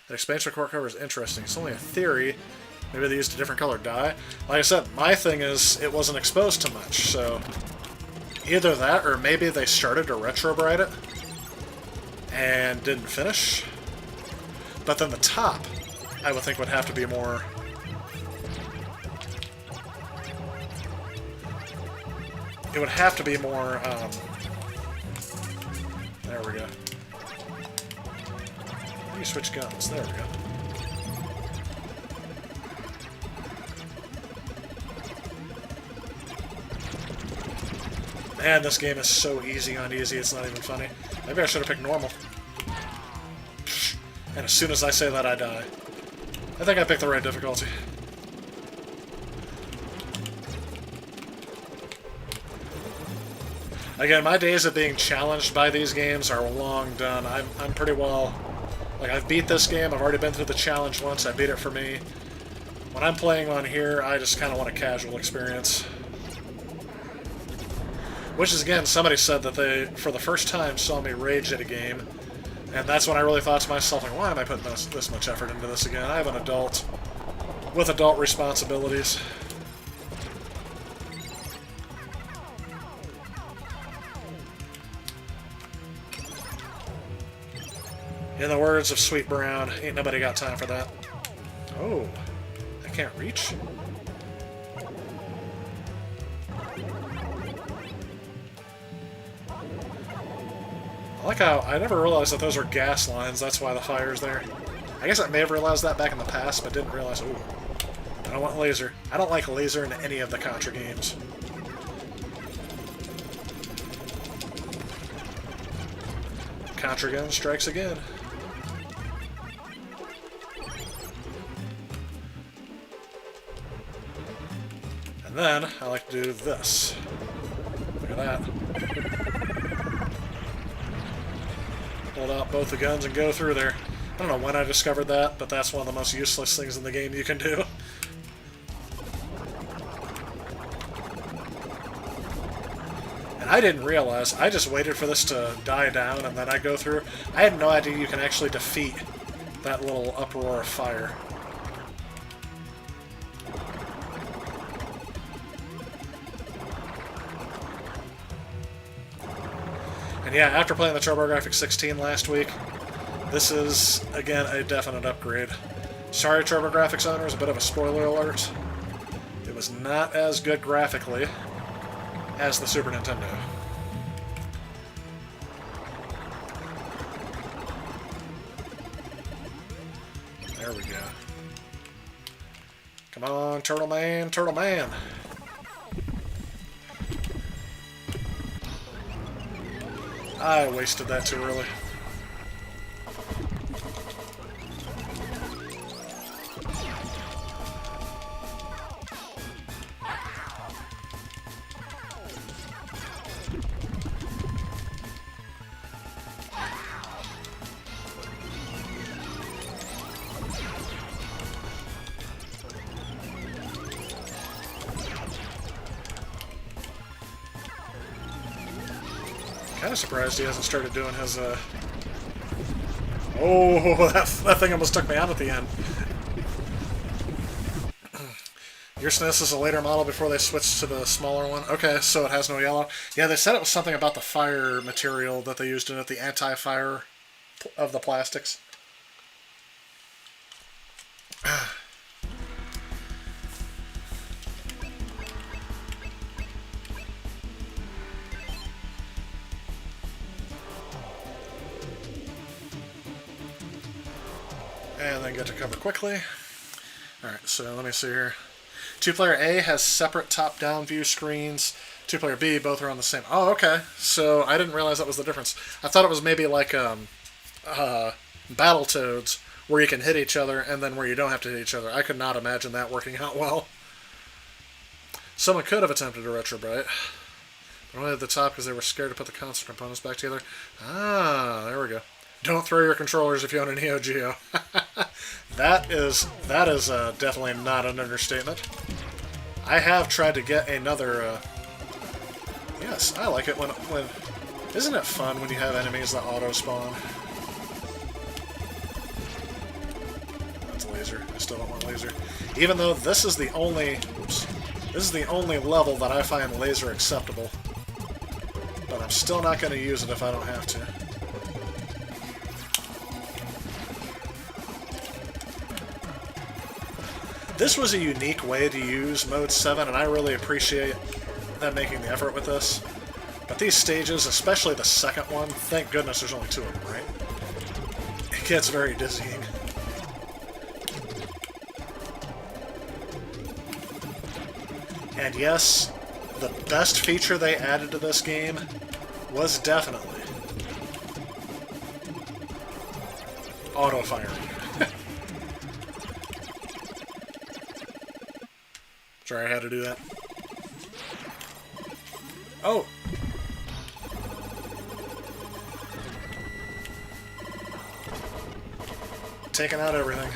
The expansion core cover is interesting. It's only a theory. Maybe they used a different color dye. Like I said, my thing is it wasn't exposed to much, so either that or maybe they started to retrobrite it and didn't finish. But then the top, I would think, would have to be more... It would have to be more, there we go. Let me switch guns. There we go. Man, this game is so easy on easy, it's not even funny. Maybe I should have picked normal. And as soon as I say that, I die. I think I picked the right difficulty. Again, my days of being challenged by these games are long done. I'm pretty well... Like, I've beat this game, I've already been through the challenge once, I beat it for me. When I'm playing on here, I just kind of want a casual experience. Which is, again, somebody said that they, for the first time, saw me rage at a game. And that's when I really thought to myself, like, why am I putting this much effort into this again? I have an adult with adult responsibilities. In the words of Sweet Brown, ain't nobody got time for that. Oh, I can't reach? I like how I never realized that those were gas lines, that's why the fire's there. I guess I may have realized that back in the past, but didn't realize, ooh, I don't want laser. I don't like laser in any of the Contra games. Contra gun strikes again. And then, I like to do this. Look at that. Hold out both the guns and go through there. I don't know when I discovered that, but that's one of the most useless things in the game you can do. And I didn't realize, I just waited for this to die down and then I go through. I had no idea you can actually defeat that little uproar of fire. And yeah, after playing the TurboGrafx 16 last week, this is, again, a definite upgrade. Sorry, TurboGrafx owners, a bit of a spoiler alert. It was not as good graphically as the Super Nintendo. There we go. Come on, Turtle Man, Turtle Man! I wasted that too early. Kind of surprised he hasn't started doing his, Oh, that thing almost took me out at the end. Your SNES is a later model before they switched to the smaller one. Okay, so it has no yellow. Yeah, they said it was something about the fire material that they used in it, the anti-fire of the plastics. And then get to cover quickly. Alright, so let me see here. 2-player A has separate top-down view screens. 2-player B, both are on the same. Oh, okay. So I didn't realize that was the difference. I thought it was maybe like Battletoads, where you can hit each other and then where you don't have to hit each other. I could not imagine that working out well. Someone could have attempted a retrobrite, but only at the top because they were scared to put the console components back together. Ah, there we go. Don't throw your controllers if you own a Neo Geo. That is definitely not an understatement. I have tried to get another. Yes, I like it when. Isn't it fun when you have enemies that auto spawn? That's laser. I still don't want laser. Even though this is the only. Oops. This is the only level that I find laser acceptable. But I'm still not going to use it if I don't have to. This was a unique way to use Mode 7, and I really appreciate them making the effort with this. But these stages, especially the second one, thank goodness there's only 2 of them, right? It gets very dizzying. And yes, the best feature they added to this game was definitely auto-firing. Sorry, I had to do that. Oh! Taking out everything.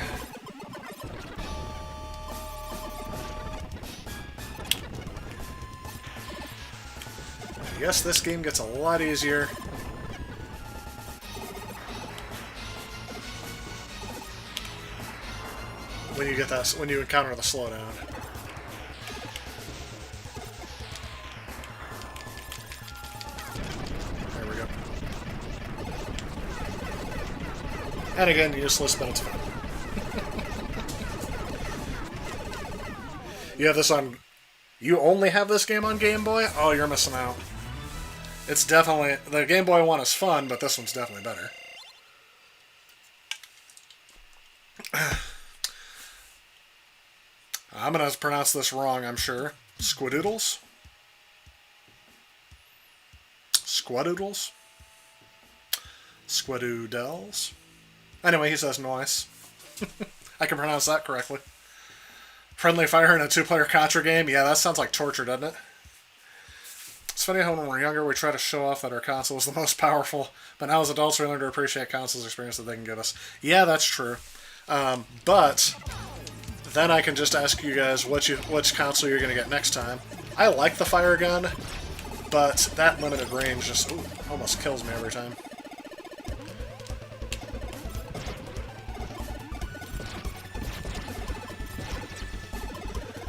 Yes, this game gets a lot easier. When you get that, when you encounter the slowdown. And again, useless, but it's fun. You have this on... You only have this game on Game Boy? Oh, you're missing out. It's definitely... The Game Boy one is fun, but this one's definitely better. I'm going to pronounce this wrong, I'm sure. Squadoodles? Squadoodles? Squadoodles? Anyway, he says nice. I can pronounce that correctly. Friendly fire in a 2-player Contra game? Yeah, that sounds like torture, doesn't it? It's funny how when we were younger, we try to show off that our console is the most powerful, but now as adults, we learn to appreciate consoles' experience that they can give us. Yeah, that's true. But then I can just ask you guys which console you're going to get next time. I like the fire gun, but that limited range just almost kills me every time.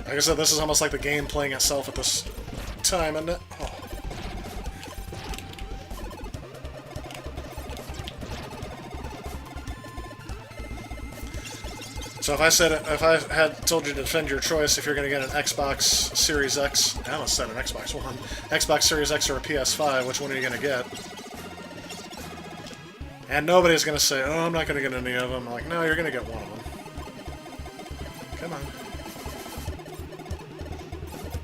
Like I said, this is almost like the game playing itself at this time, isn't it? Oh. So if I had told you to defend your choice, if you're going to get an Xbox Series X, I almost said an Xbox One, Xbox Series X or a PS5, which one are you going to get? And nobody's going to say, oh, I'm not going to get any of them. I'm like, no, you're going to get one of them. Come on.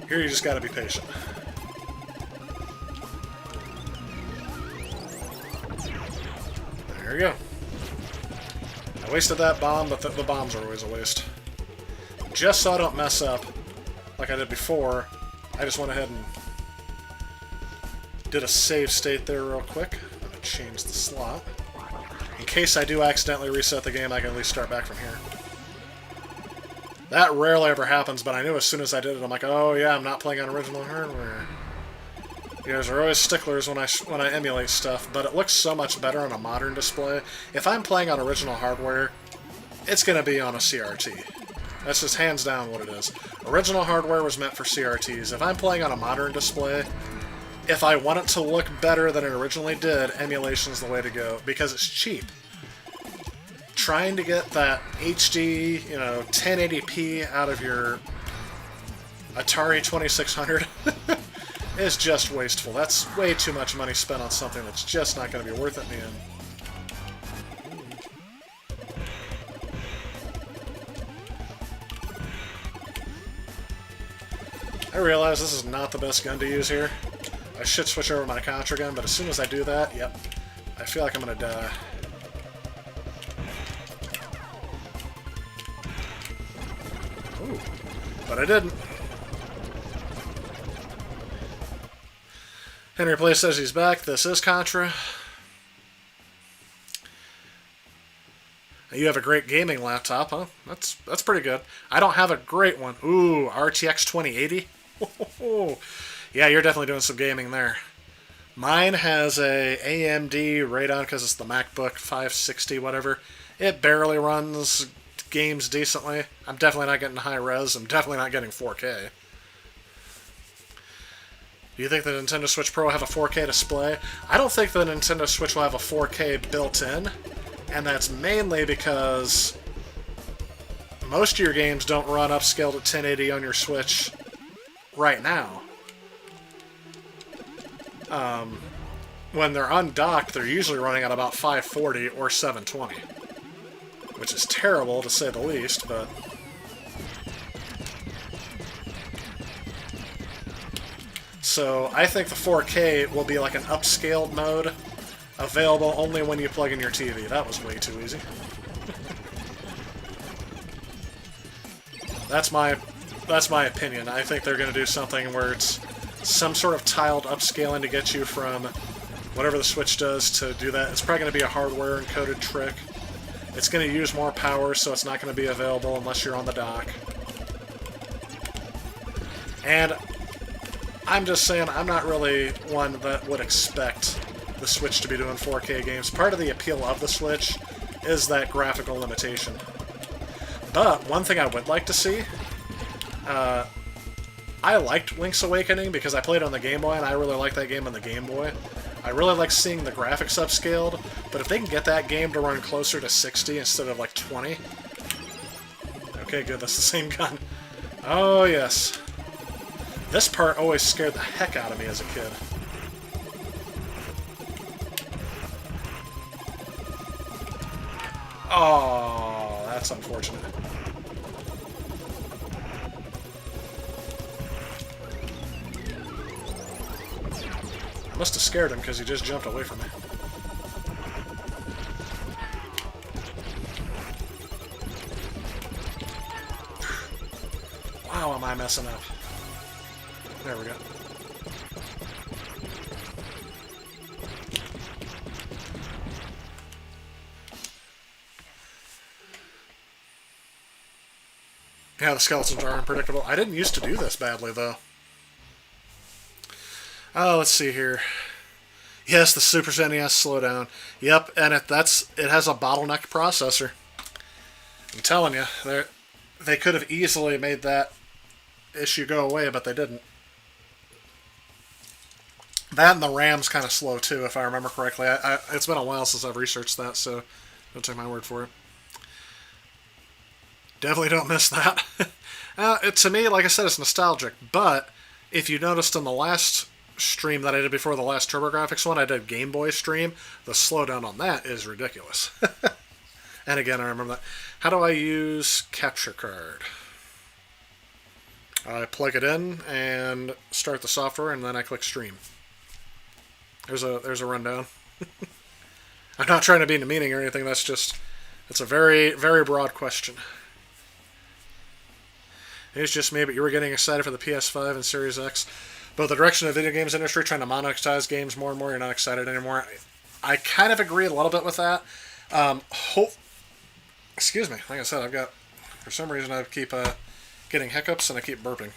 Here you just gotta be patient. There you go. I wasted that bomb, but the bombs are always a waste. Just so I don't mess up like I did before, I just went ahead and did a save state there real quick. I'm gonna change the slot. In case I do accidentally reset the game, I can at least start back from here. That rarely ever happens, but I knew as soon as I did it, I'm like, oh yeah, I'm not playing on original hardware. You guys are always sticklers when I emulate stuff, but it looks so much better on a modern display. If I'm playing on original hardware, it's going to be on a CRT. That's just hands down what it is. Original hardware was meant for CRTs. If I'm playing on a modern display, if I want it to look better than it originally did, emulation's the way to go, because it's cheap. Trying to get that HD, 1080p out of your Atari 2600 is just wasteful. That's way too much money spent on something that's just not going to be worth it in the end. I realize this is not the best gun to use here. I should switch over my Contra gun, but as soon as I do that, yep, I feel like I'm going to die. Ooh, but I didn't. Henry Play says he's back. This is Contra. You have a great gaming laptop, huh? That's pretty good. I don't have a great one. Ooh, RTX 2080? Yeah, you're definitely doing some gaming there. Mine has a AMD Radeon because it's the MacBook 560, whatever. It barely runs games decently. I'm definitely not getting high res. I'm definitely not getting 4K. Do you think the Nintendo Switch Pro will have a 4K display? I don't think the Nintendo Switch will have a 4K built in, and that's mainly because most of your games don't run upscaled at 1080 on your Switch right now. When they're undocked, they're usually running at about 540 or 720, which is terrible to say the least, but... So I think the 4K will be like an upscaled mode, available only when you plug in your TV. That was way too easy. That's my opinion. I think they're going to do something where it's some sort of tiled upscaling to get you from whatever the Switch does to do that. It's probably going to be a hardware encoded trick. It's going to use more power, so it's not going to be available unless you're on the dock. And I'm just saying, I'm not really one that would expect the Switch to be doing 4K games. Part of the appeal of the Switch is that graphical limitation. But one thing I would like to see, I liked Link's Awakening because I played on the Game Boy, and I really like that game on the Game Boy. I really like seeing the graphics upscaled, but if they can get that game to run closer to 60 instead of like 20... Okay, good, that's the same gun. Oh, yes. This part always scared the heck out of me as a kid. Oh, that's unfortunate. I must have scared him because he just jumped away from me. Wow, am I messing up. There we go. Yeah, the skeletons are unpredictable. I didn't used to do this badly, though. Oh, let's see here. Yes, the Super NES slowdown. Yep, and it has a bottleneck processor. I'm telling you, they could have easily made that issue go away, but they didn't. That and the RAM's kind of slow, too, if I remember correctly. It's been a while since I've researched that, so don't take my word for it. Definitely don't miss that. To me, like I said, it's nostalgic, but if you noticed in the last stream that I did before the last TurboGrafx one, I did Game Boy stream, the slowdown on that is ridiculous. And again, I remember that. How do I use Capture Card? I plug it in and start the software, and then I click Stream. There's a rundown. I'm not trying to be demeaning or anything. It's a very, very broad question. It's just me, but you were getting excited for the PS5 and Series X. But the direction of the video games industry, trying to monetize games more and more, you're not excited anymore. I kind of agree a little bit with that. Excuse me. Like I said, for some reason I keep getting hiccups and I keep burping.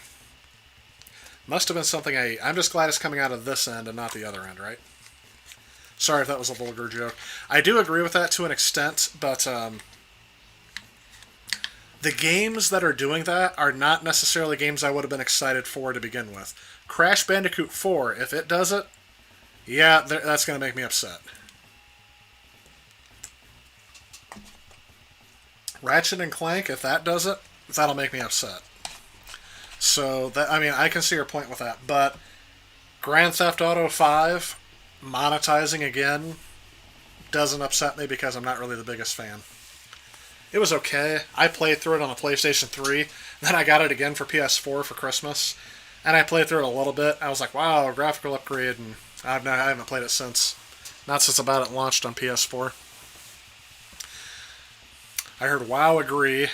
Must have been something I ate. I'm just glad it's coming out of this end and not the other end, right? Sorry if that was a vulgar joke. I do agree with that to an extent, but the games that are doing that are not necessarily games I would have been excited for to begin with. Crash Bandicoot 4, if it does it, yeah, that's going to make me upset. Ratchet and Clank, if that does it, that'll make me upset. So, that, I mean, I can see your point with that, but Grand Theft Auto 5 monetizing again doesn't upset me because I'm not really the biggest fan. It was okay. I played through it on the PlayStation 3, then I got it again for PS4 for Christmas, and I played through it a little bit. I was like, wow, graphical upgrade, and I haven't played it since. Not since about it launched on PS4. I heard WoW agreed,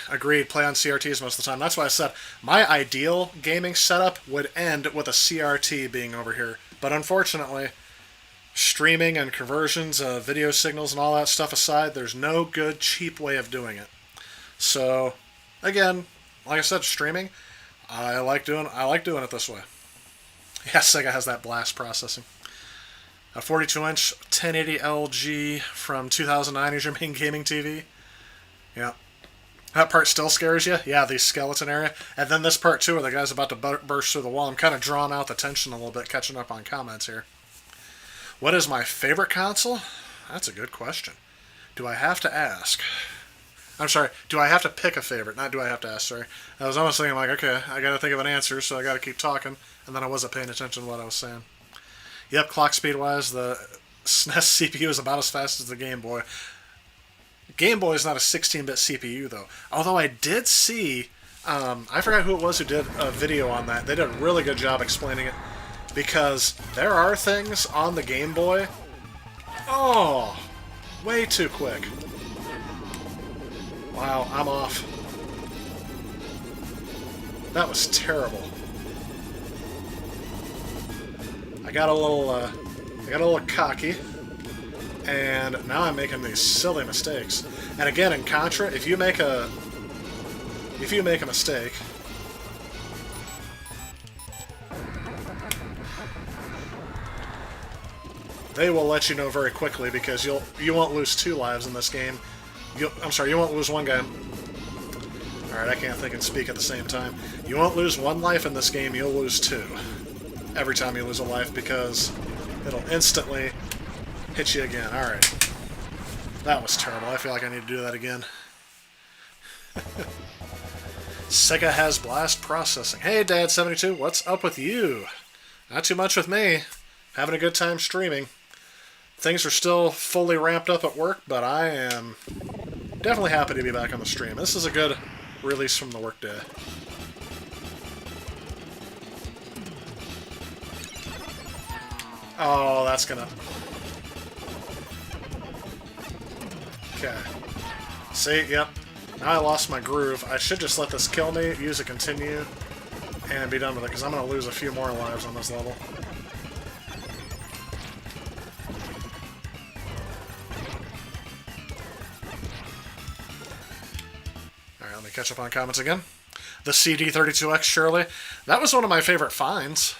play on CRTs most of the time. That's why I said my ideal gaming setup would end with a CRT being over here. But unfortunately, streaming and conversions of video signals and all that stuff aside, there's no good, cheap way of doing it. So, again, like I said, streaming, I like doing it this way. Yeah, Sega has that blast processing. A 42-inch 1080 LG from 2009 is your main gaming TV. Yeah. That part still scares you? Yeah, the skeleton area. And then this part, too, where the guy's about to burst through the wall. I'm kind of drawing out the tension a little bit, catching up on comments here. What is my favorite console? That's a good question. Do I have to ask? I'm sorry, do I have to pick a favorite? Not do I have to ask, sorry. I was almost thinking, like, okay, I gotta think of an answer, so I gotta keep talking. And then I wasn't paying attention to what I was saying. Yep, clock speed-wise, the SNES CPU is about as fast as the Game Boy. Game Boy is not a 16-bit CPU, though. Although I did see, I forgot who it was who did a video on that. They did a really good job explaining it. Because there are things on the Game Boy... Oh! Way too quick. Wow, I'm off. That was terrible. I got a little cocky. And now I'm making these silly mistakes. And again, in Contra, if you make a mistake, they will let you know very quickly because you won't lose 2 lives in this game. You won't lose 1 guy. Alright, I can't think and speak at the same time. You won't lose 1 life in this game, you'll lose 2. Every time you lose a life because it'll instantly hit you again. Alright. That was terrible. I feel like I need to do that again. Sega has blast processing. Hey, Dad72, what's up with you? Not too much with me. Having a good time streaming. Things are still fully ramped up at work, but I am definitely happy to be back on the stream. This is a good release from the workday. Oh, that's gonna... Okay. See, yep. Now I lost my groove. I should just let this kill me, use a continue, and be done with it, because I'm going to lose a few more lives on this level. Alright, let me catch up on comments again. The CD32X, surely. That was one of my favorite finds.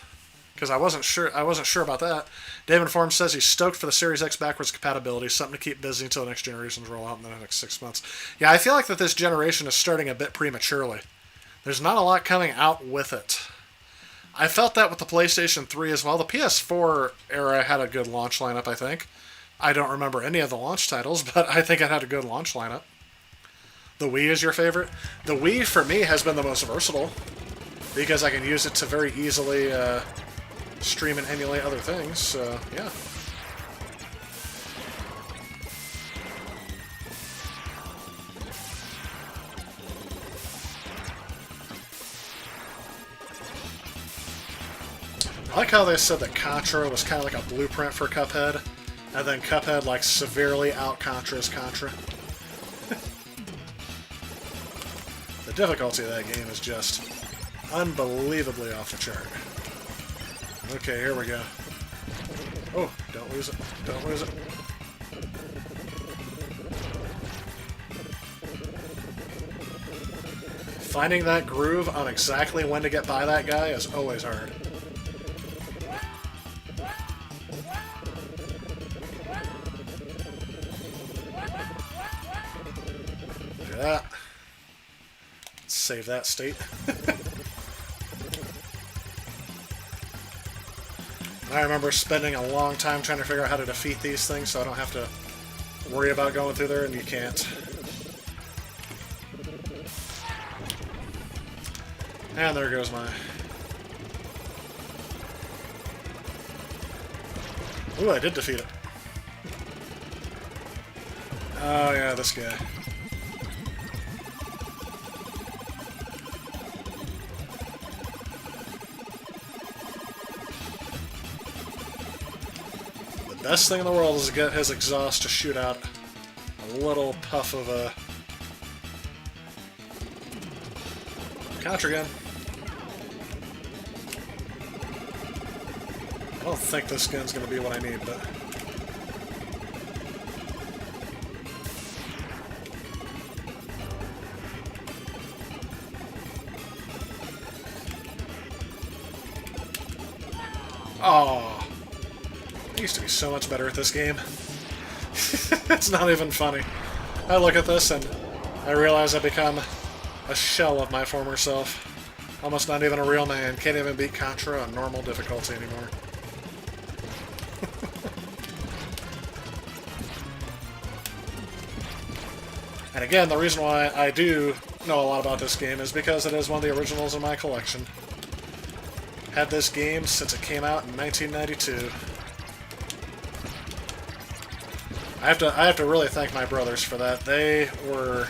Because I wasn't sure about that. David Form says he's stoked for the Series X backwards compatibility, something to keep busy until the next generations roll out in the next 6 months. Yeah, I feel like that this generation is starting a bit prematurely. There's not a lot coming out with it. I felt that with the PlayStation 3 as well. The PS4 era had a good launch lineup, I think. I don't remember any of the launch titles, but I think it had a good launch lineup. The Wii is your favorite? The Wii, for me, has been the most versatile, because I can use it to very easily... stream and emulate other things, so yeah. I like how they said that Contra was kind of like a blueprint for Cuphead, and then Cuphead like severely out-Contras Contra. The difficulty of that game is just unbelievably off the chart. Okay, here we go. Oh, don't lose it. Don't lose it. Finding that groove on exactly when to get by that guy is always hard. that. Save that state. I remember spending a long time trying to figure out how to defeat these things so I don't have to worry about going through there, and you can't. And there goes my... Ooh, I did defeat it. Oh yeah, this guy. The best thing in the world is to get his exhaust to shoot out a little puff of a... Contra gun. I don't think this gun's going to be what I need, but... Oh, I used to be so much better at this game. It's not even funny. I look at this and I realize I've become a shell of my former self. Almost not even a real man. Can't even beat Contra on normal difficulty anymore. And again, the reason why I do know a lot about this game is because it is one of the originals in my collection. Had this game since it came out in 1992. I have to really thank my brothers for that. They were...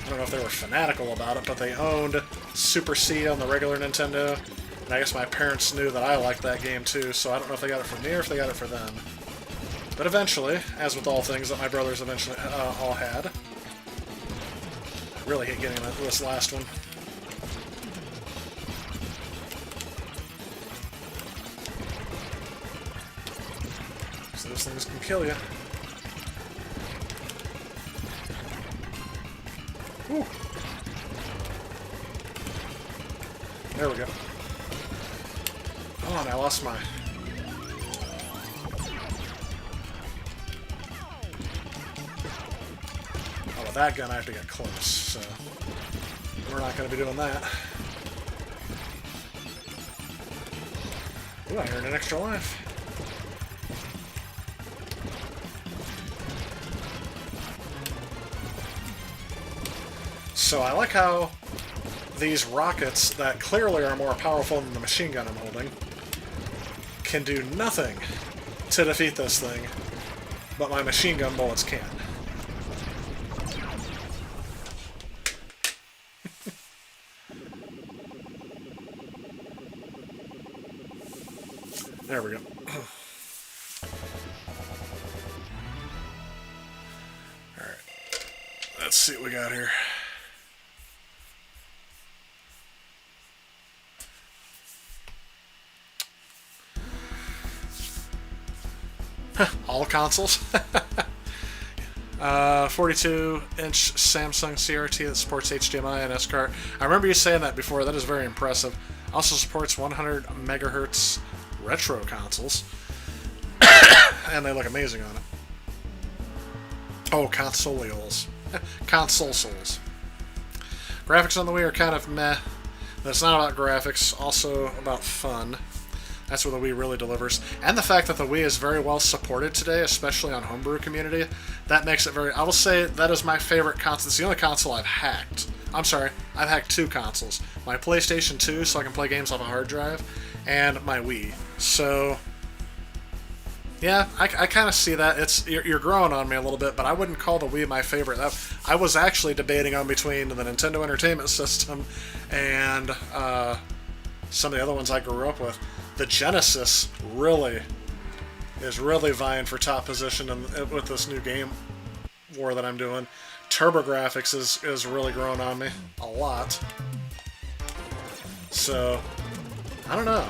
I don't know if they were fanatical about it, but they owned Super C on the regular Nintendo. And I guess my parents knew that I liked that game too, so I don't know if they got it from me or if they got it for them. But eventually, as with all things that my brothers eventually all had... I really hate getting this last one. So those things can kill you. Ooh. There we go. Oh, and I lost my... Oh, with that gun I have to get close, so... We're not going to be doing that. Ooh, I earned an extra life. So I like how these rockets that clearly are more powerful than the machine gun I'm holding can do nothing to defeat this thing, but my machine gun bullets can. There we go. Alright. Let's see what we got here. All consoles. 42-inch Samsung CRT that supports HDMI and S-card. I remember you saying that before. That is very impressive. Also supports 100 megahertz retro consoles. And they look amazing on it. Oh, consoles. Consoles. Graphics on the Wii are kind of meh. That's not about graphics, also about fun. That's where the Wii really delivers. And the fact that the Wii is very well supported today, especially on homebrew community, that makes it very... I will say that is my favorite console. It's the only console I've hacked. I'm sorry, I've hacked two consoles. My PlayStation 2, so I can play games off a hard drive, and my Wii. So, yeah, I kind of see that. You're growing on me a little bit, but I wouldn't call the Wii my favorite. I was actually debating on between the Nintendo Entertainment System and some of the other ones I grew up with. The Genesis is really vying for top position with this new game war that I'm doing. TurboGrafx is really growing on me a lot. So, I don't know.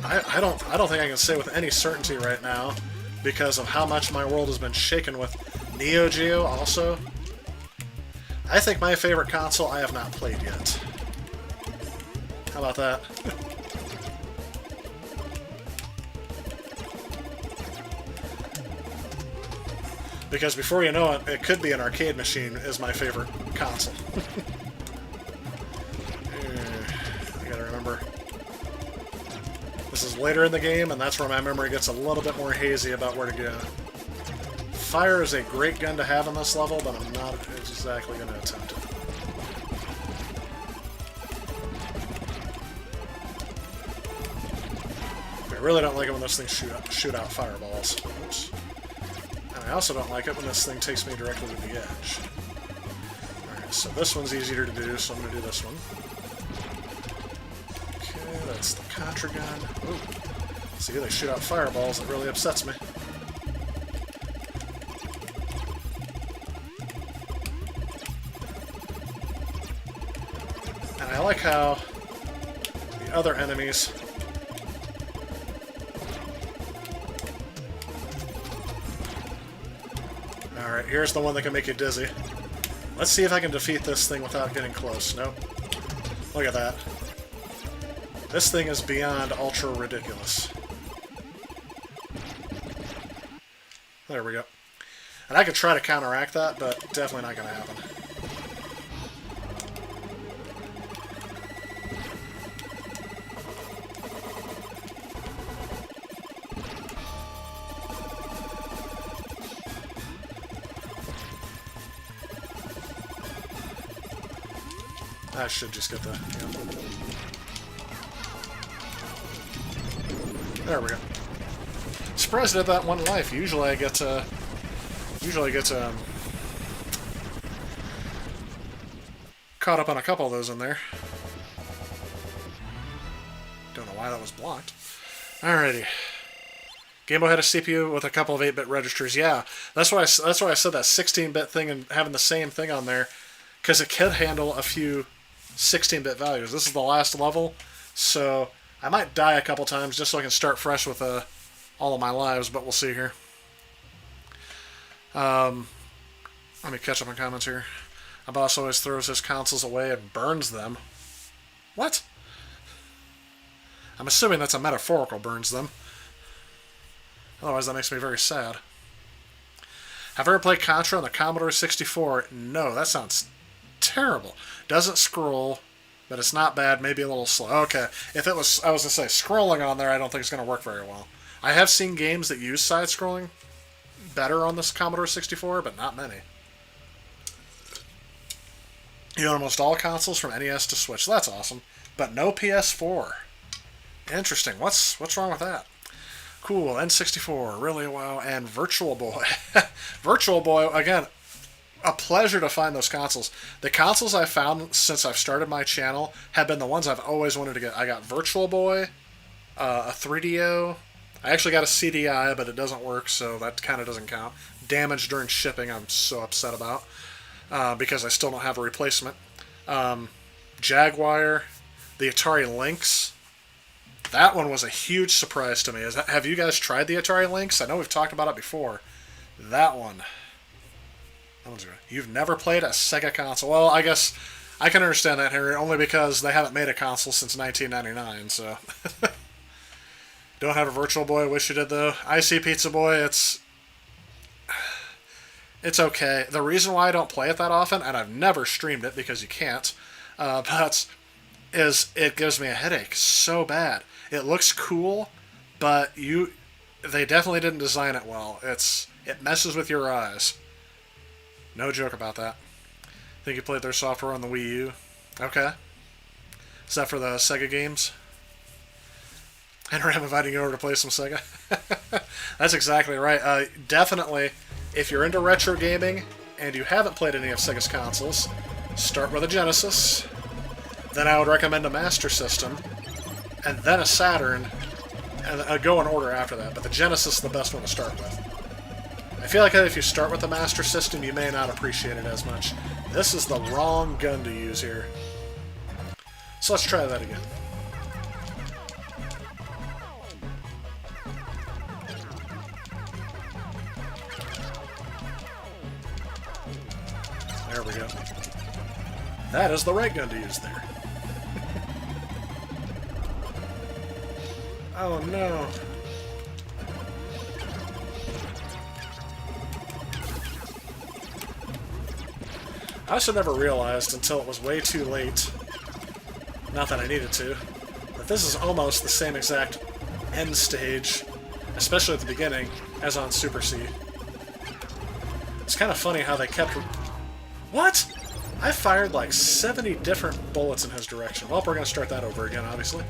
I don't think I can say with any certainty right now because of how much my world has been shaken with Neo Geo also. I think my favorite console I have not played yet. How about that? Because before you know it, it could be an arcade machine is my favorite console. I gotta remember. This is later in the game, and that's where my memory gets a little bit more hazy about where to go. Fire is a great gun to have on this level, but I'm not exactly going to attempt it. I really don't like it when those things shoot out fireballs. Oops. And I also don't like it when this thing takes me directly to the edge. Alright, so this one's easier to do, so I'm going to do this one. Okay, that's the Contra gun. Ooh. See, they shoot out fireballs. It really upsets me. And I like how the other enemies... Alright, here's the one that can make you dizzy. Let's see if I can defeat this thing without getting close. Nope. Look at that. This thing is beyond ultra ridiculous. There we go. And I could try to counteract that, but definitely not going to happen. I should just get the... Yeah. There we go. Surprised at that one life. Usually I get caught up on a couple of those in there. Don't know why that was blocked. Alrighty. Game Boy had a CPU with a couple of 8-bit registers. Yeah, that's why I said that 16-bit thing and having the same thing on there, because it could handle a few 16-bit values. This is the last level, so I might die a couple times just so I can start fresh with all of my lives, but we'll see here. Let me catch up on comments here. My boss always throws his consoles away and burns them. What? I'm assuming that's a metaphorical burns them. Otherwise, that makes me very sad. Have you ever played Contra on the Commodore 64? No, that sounds terrible. Doesn't scroll, but it's not bad. Maybe a little slow. Okay, if it was, I was going to say, scrolling on there, I don't think it's going to work very well. I have seen games that use side-scrolling better on this Commodore 64, but not many. You own almost all consoles from NES to Switch. That's awesome. But no PS4. Interesting. What's wrong with that? Cool. N64, really wow, and Virtual Boy. Virtual Boy, again, a pleasure to find those consoles. The consoles I've found since I've started my channel have been the ones I've always wanted to get. I got Virtual Boy, a 3DO. I actually got a CDI, but it doesn't work, so that kind of doesn't count. Damaged during shipping, I'm so upset about, because I still don't have a replacement. Jaguar, the Atari Lynx. That one was a huge surprise to me. Have you guys tried the Atari Lynx? I know we've talked about it before. That one's good. You've never played a Sega console? Well, I guess I can understand that, Henry, only because they haven't made a console since 1999, so... Don't have a Virtual Boy. Wish you did, though. IC Pizza Boy, it's okay. The reason why I don't play it that often, and I've never streamed it because you can't, but is it gives me a headache so bad. It looks cool, but they definitely didn't design it well. It messes with your eyes. No joke about that. Think you played their software on the Wii U? Okay. Is that for the Sega games? Henry, I'm inviting you over to play some Sega. That's exactly right. Definitely, if you're into retro gaming and you haven't played any of Sega's consoles, start with a Genesis. Then I would recommend a Master System, and then a Saturn, and go in order after that. But the Genesis is the best one to start with. I feel like if you start with the Master System, you may not appreciate it as much. This is the wrong gun to use here. So let's try that again. There we go. That is the right gun to use there. Oh no. I also never realized until it was way too late, not that I needed to, that this is almost the same exact end stage, especially at the beginning, as on Super C. It's kind of funny how they kept... What? I fired like 70 different bullets in his direction. Well, we're going to start that over again, obviously.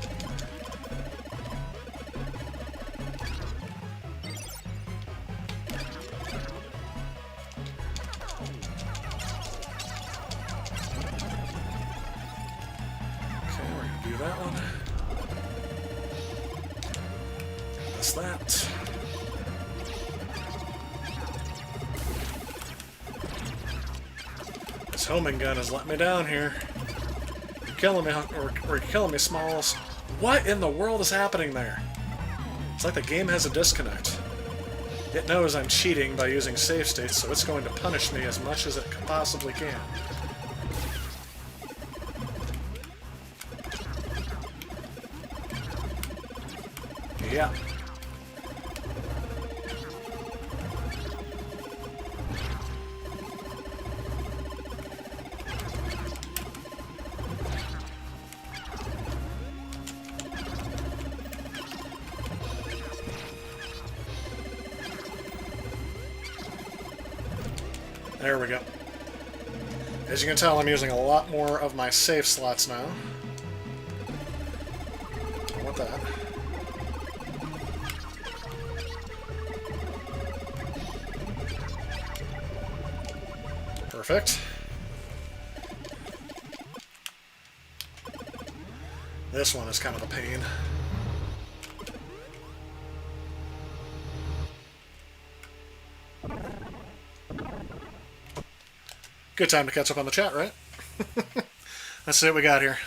Okay, we're going to do that one. That's that. This homing gun has let me down here. You're killing me, or you're killing me, Smalls. What in the world is happening there? It's like the game has a disconnect. It knows I'm cheating by using save states, so it's going to punish me as much as it possibly can. Yeah. There we go. As you can tell, I'm using a lot more of my save slots now. I want that. Perfect. This one is kind of a pain. Good time to catch up on the chat, right? Let's see what we got here.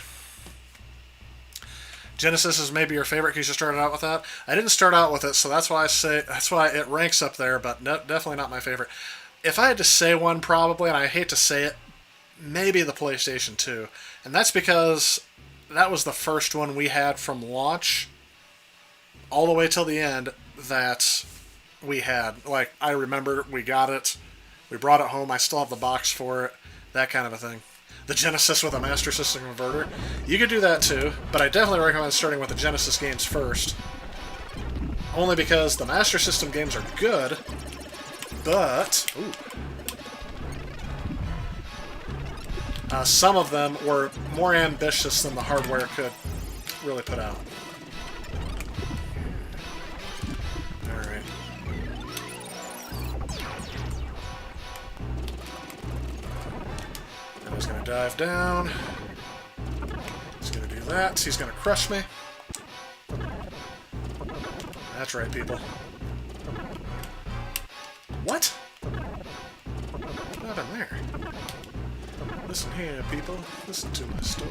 Genesis is maybe your favorite because you started out with that. I didn't start out with it, so that's why it ranks up there, but definitely not my favorite. If I had to say one, probably, and I hate to say it, maybe the PlayStation 2. And that's because that was the first one we had from launch all the way till the end that we had. Like, I remember we got it. We brought it home. I still have the box for it. That kind of a thing. The Genesis with a Master System converter. You could do that too, but I definitely recommend starting with the Genesis games first. Only because the Master System games are good, but... some of them were more ambitious than the hardware could really put out. Alright. He's going to dive down. He's going to do that. He's going to crush me. That's right, people. What? What happened there? Listen here, people. Listen to my story.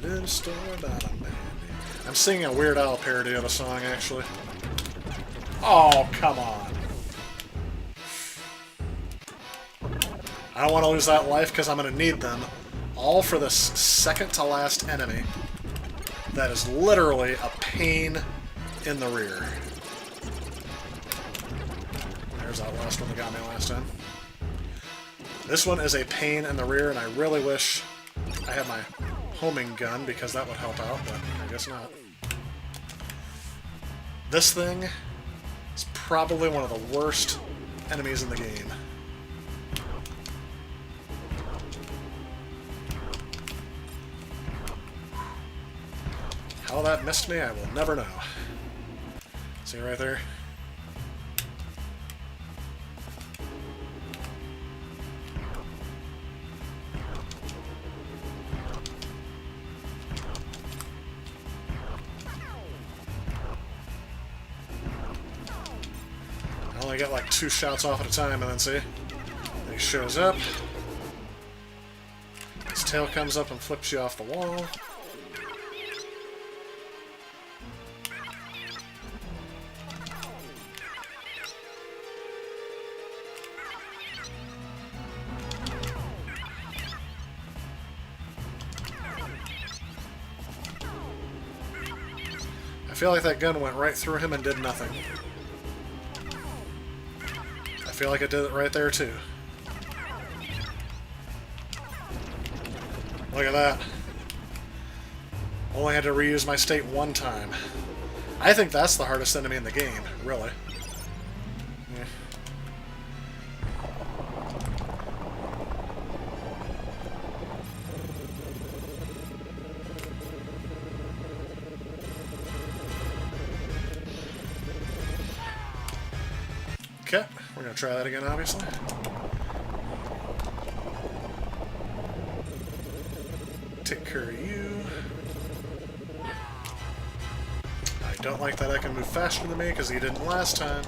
A little story about a man. I'm singing a Weird Al parody of a song, actually. Oh, come on. I don't want to lose that life because I'm going to need them all for this second to last enemy that is literally a pain in the rear. There's that last one that got me last time. This one is a pain in the rear, and I really wish I had my homing gun because that would help out, but I guess not. This thing is probably one of the worst enemies in the game. How that missed me, I will never know. See right there? I only get like 2 shots off at a time, and then see? He shows up. His tail comes up and flips you off the wall. I feel like that gun went right through him and did nothing. I feel like it did it right there, too. Look at that. Only had to reuse my state one time. I think that's the hardest enemy in the game, really. Yeah. Okay, we're going to try that again, obviously. Take care of you. I don't like that I can move faster than me because he didn't last time.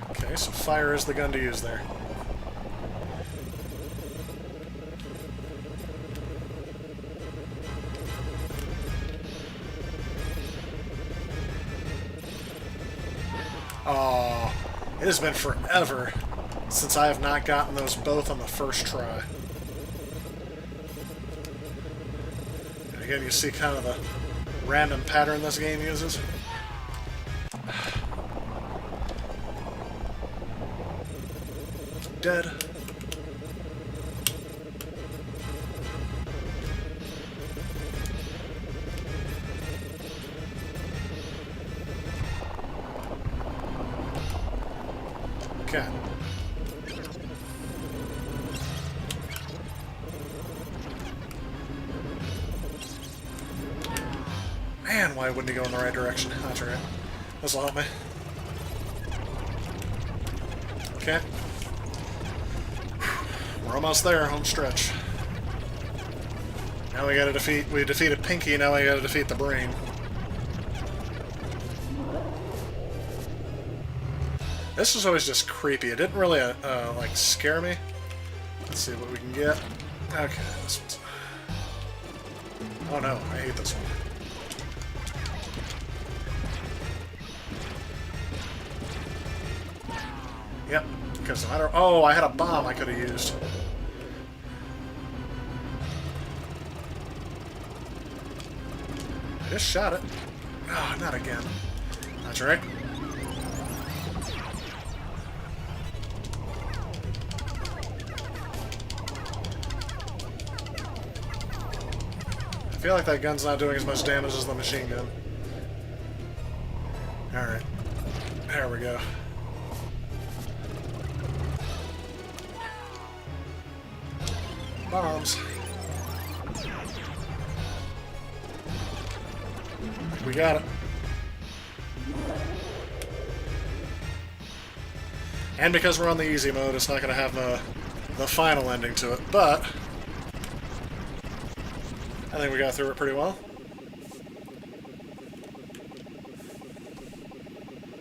Okay, so fire is the gun to use there. Oh, it has been forever since I have not gotten those both on the first try. And again, you see kind of the random pattern this game uses. Dead. Okay. Man, why wouldn't he go in the right direction? That's alright. This'll help me. Okay. We're almost there, home stretch. Now we gotta we defeated Pinky, now we gotta defeat the brain. This was always just creepy. It didn't really, like, scare me. Let's see what we can get. Okay, this one's... Oh no, I hate this one. Yep, because no matter... Oh, I had a bomb I could have used. I just shot it. Oh, not again. That's right. I feel like that gun's not doing as much damage as the machine gun. Alright. There we go. Bombs. We got it. And because we're on the easy mode, it's not going to have the final ending to it, but I think we got through it pretty well.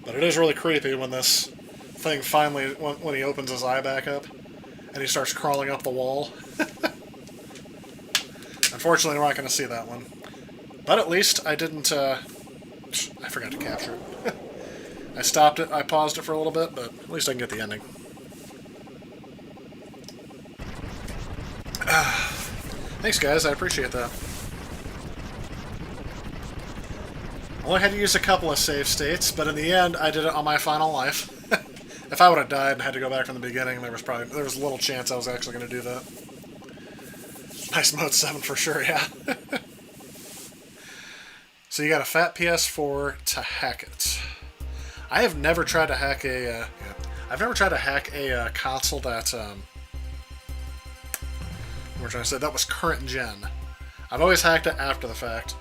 But it is really creepy when this thing finally, when he opens his eye back up, and he starts crawling up the wall. Unfortunately, we're not going to see that one. But at least I didn't, I forgot to capture it. I stopped it, I paused it for a little bit, but at least I can get the ending. Thanks, guys, I appreciate that. Only had to use a couple of save states, but in the end, I did it on my final life. If I would have died and had to go back from the beginning, there was little chance I was actually going to do that. Nice mode 7 for sure, yeah. So you got a fat PS4 to hack it. I have never tried to hack a. I've never tried to hack a console that. We're trying to say that was current gen. I've always hacked it after the fact,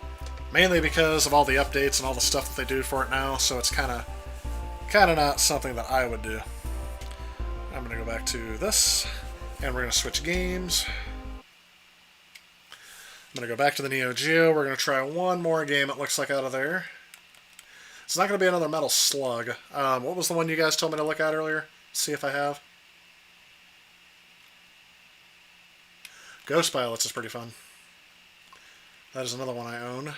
mainly because of all the updates and all the stuff that they do for it now. So it's kind of not something that I would do. I'm gonna go back to this, and we're gonna switch games. I'm going to go back to the Neo Geo. We're going to try one more game, it looks like, out of there. It's not going to be another Metal Slug. What was the one you guys told me to look at earlier? See if I have. Ghost Pilots is pretty fun. That is another one I own.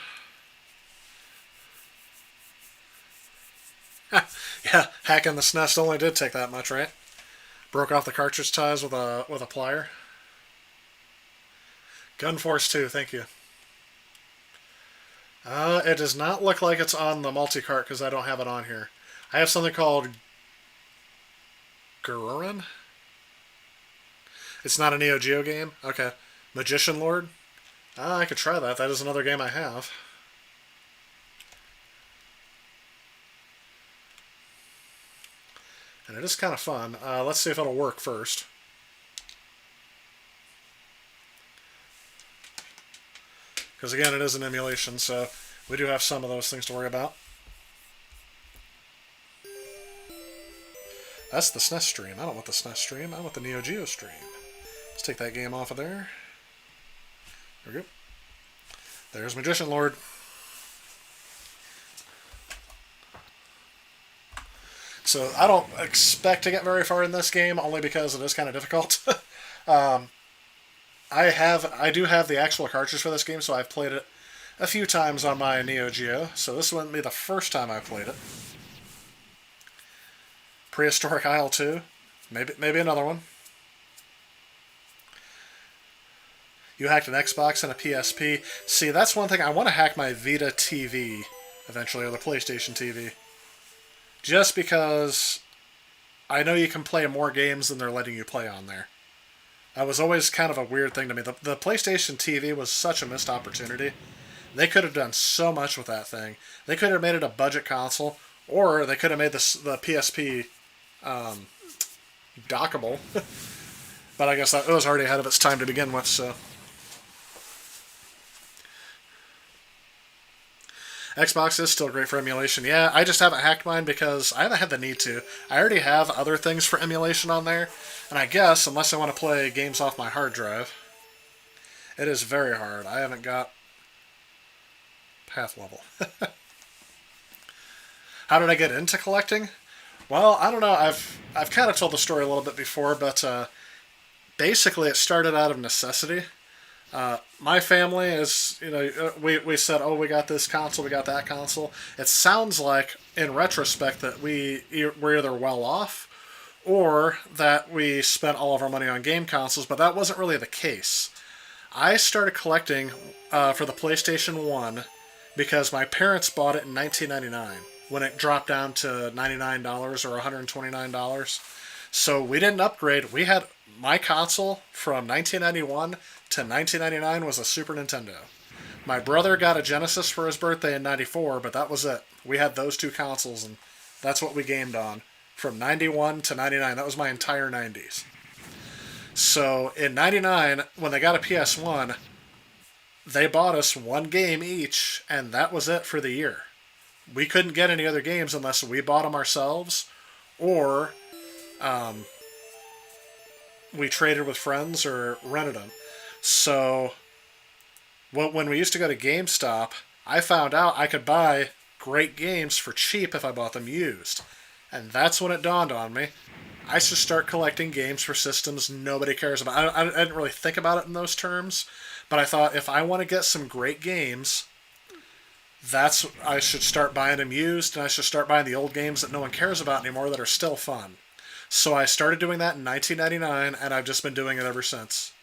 Yeah, hacking the SNES only did take that much, right? Broke off the cartridge ties with a plier. Gunforce 2, thank you. It does not look like it's on the multi-cart because I don't have it on here. I have something called Gururan. It's not a Neo Geo game? Okay. Magician Lord? Ah, I could try that. That is another game I have. And it is kind of fun. Let's see if it'll work first. Because again, it is an emulation, so we do have some of those things to worry about. That's the SNES stream. I don't want the SNES stream. I want the Neo Geo stream. Let's take that game off of there. There we go. There's Magician Lord. So I don't expect to get very far in this game, only because it is kind of difficult. I do have the actual cartridge for this game, so I've played it a few times on my Neo Geo. So this wouldn't be the first time I played it. Prehistoric Isle 2. Maybe another one. You hacked an Xbox and a PSP. See, that's one thing. I want to hack my Vita TV eventually, or the PlayStation TV. Just because I know you can play more games than they're letting you play on there. That was always kind of a weird thing to me. The PlayStation TV was such a missed opportunity. They could have done so much with that thing. They could have made it a budget console, or they could have made the PSP dockable. But I guess that it was already ahead of its time to begin with, so. Xbox is still great for emulation. Yeah, I just haven't hacked mine because I haven't had the need to. I already have other things for emulation on there, and I guess, unless I want to play games off my hard drive, it is very hard. I haven't got path level. How did I get into collecting? Well, I don't know. I've kind of told the story a little bit before, but basically it started out of necessity. My family is, we said, oh, we got this console, we got that console. It sounds like, in retrospect, that we're either well off or that we spent all of our money on game consoles, but that wasn't really the case. I started collecting for the PlayStation 1 because my parents bought it in 1999 when it dropped down to $99 or $129. So we didn't upgrade. We had my console from 1991 to 1999 was a Super Nintendo. My brother got a Genesis for his birthday in 94, but that was it. We had those two consoles, and that's what we gamed on. From 91 to 99. That was my entire 90s. So in 99, when they got a PS1, they bought us one game each, and that was it for the year. We couldn't get any other games unless we bought them ourselves, or we traded with friends or rented them. So when we used to go to GameStop, I found out I could buy great games for cheap if I bought them used. And that's when it dawned on me. I should start collecting games for systems nobody cares about. I didn't really think about it in those terms, but I thought if I want to get some great games, I should start buying them used, and I should start buying the old games that no one cares about anymore that are still fun. So I started doing that in 1999, and I've just been doing it ever since.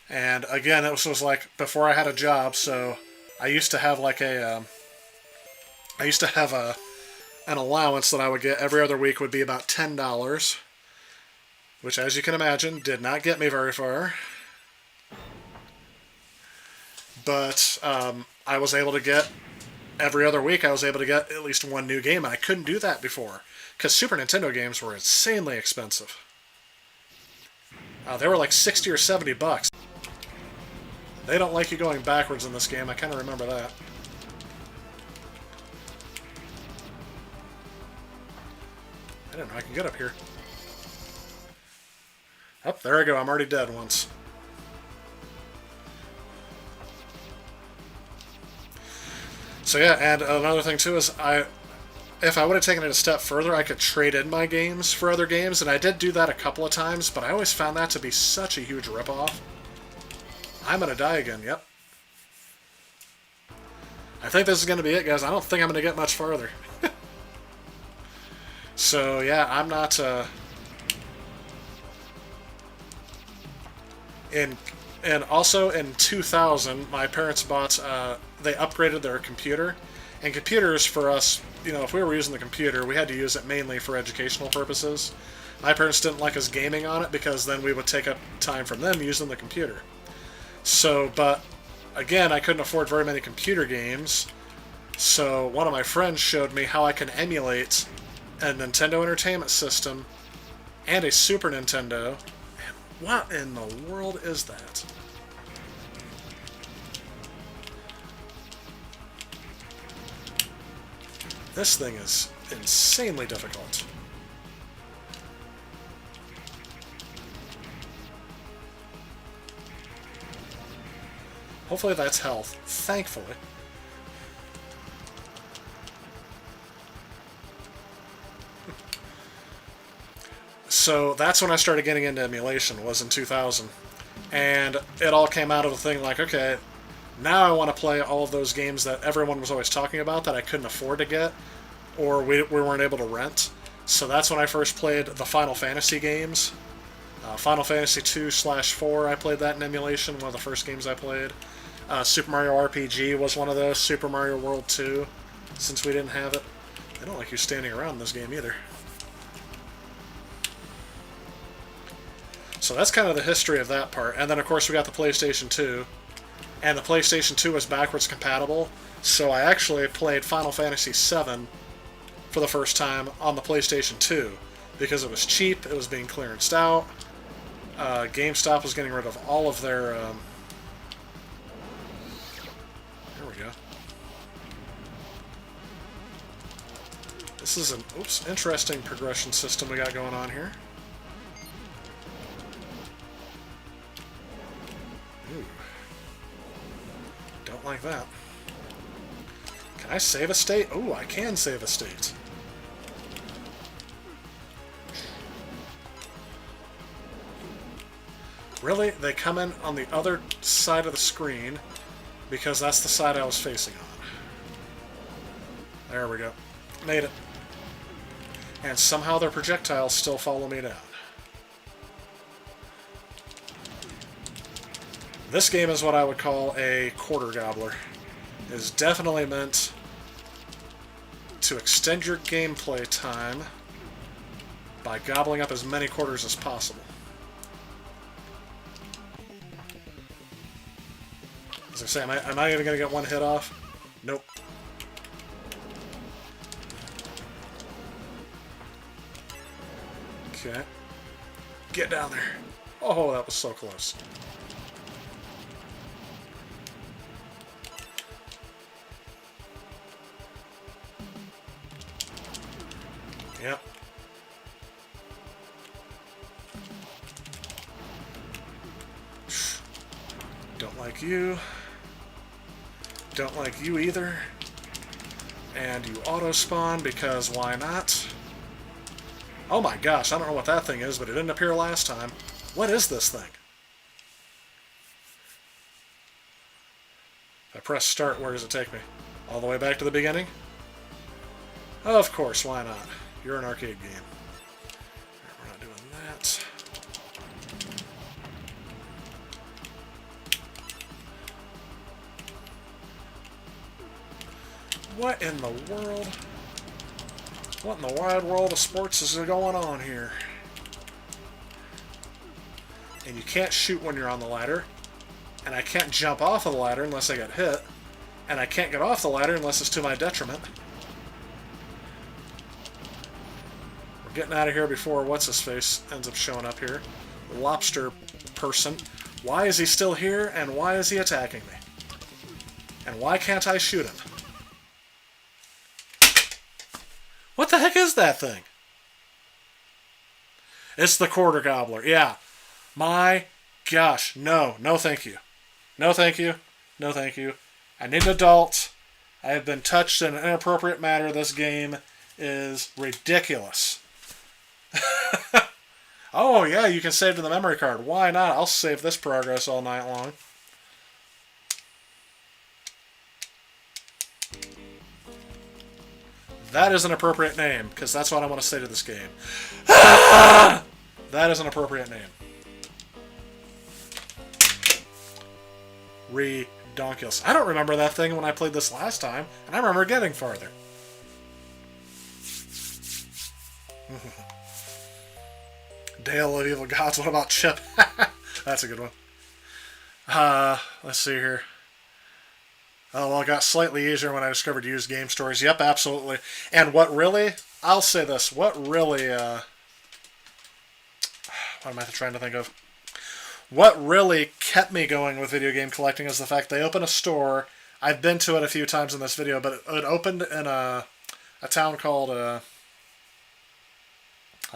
And again, it was like before I had a job, so I used to have like an allowance that I would get every other week would be about $10, which, as you can imagine, did not get me very far. But I was able to get, every other week, I was able to get at least one new game, and I couldn't do that before, because Super Nintendo games were insanely expensive. They were like $60 or $70. They don't like you going backwards in this game, I kind of remember that. I didn't know I could get up here. Oh, there I go, I'm already dead once. So yeah, and another thing too is if I would have taken it a step further, I could trade in my games for other games, and I did do that a couple of times, but I always found that to be such a huge ripoff. I'm gonna die again, yep. I think this is gonna be it, guys. I don't think I'm gonna get much farther. So yeah, I'm not and also in 2000, my parents bought they upgraded their computer. And computers for us, you know, if we were using the computer, we had to use it mainly for educational purposes. My parents didn't like us gaming on it because then we would take up time from them using the computer. So, but again, I couldn't afford very many computer games. So one of my friends showed me how I can emulate a Nintendo Entertainment System and a Super Nintendo. And what in the world is that? This thing is insanely difficult. Hopefully that's health. Thankfully. So that's when I started getting into emulation, was in 2000. And it all came out of the thing like, okay, now I want to play all of those games that everyone was always talking about that I couldn't afford to get, or we weren't able to rent. So that's when I first played the Final Fantasy games. Final Fantasy 2/4, I played that in emulation, one of the first games I played. Super Mario RPG was one of those. Super Mario World 2, since we didn't have it. I don't like you standing around in this game either. So that's kind of the history of that part. And then, of course, we got the PlayStation 2. And the PlayStation 2 was backwards compatible, so I actually played Final Fantasy VII for the first time on the PlayStation 2 because it was cheap, it was being clearanced out. GameStop was getting rid of all of their... there we go. This is an interesting progression system we got going on here. Ooh. Don't like that. Can I save a state? Ooh, I can save a state. Really? They come in on the other side of the screen because that's the side I was facing on. There we go. Made it. And somehow their projectiles still follow me down. This game is what I would call a quarter gobbler. It is definitely meant to extend your gameplay time by gobbling up as many quarters as possible. As I say, am I even going to get one hit off? Nope. Okay. Get down there. Oh, that was so close. Yep. Don't like you. Don't like you either. And you auto-spawn because why not? Oh my gosh, I don't know what that thing is, but it didn't appear last time. What is this thing? If I press start, where does it take me? All the way back to the beginning? Of course, why not? You're an arcade game. We're not doing that. What in the world? What in the wide world of sports is going on here? And you can't shoot when you're on the ladder. And I can't jump off of the ladder unless I get hit. And I can't get off the ladder unless it's to my detriment. We're getting out of here before what's-his-face ends up showing up here. Lobster person. Why is he still here, and why is he attacking me? And why can't I shoot him? What the heck is that thing? It's the quarter gobbler. Yeah. My gosh. No. No thank you. No thank you. No thank you. I need an adult. I have been touched in an inappropriate manner. This game is ridiculous. Oh, yeah, you can save to the memory card. Why not? I'll save this progress all night long. That is an appropriate name, because that's what I want to say to this game. That is an appropriate name. Donkulus. I don't remember that thing when I played this last time, and I remember getting farther. Dale of Evil Gods. What about Chip? That's a good one. Let's see here. Oh, well, it got slightly easier when I discovered used game stores. Yep, absolutely. And what really, I'll say this, what really, what am I trying to think of? What really kept me going with video game collecting is the fact they open a store. I've been to it a few times in this video, but it opened in a town called, I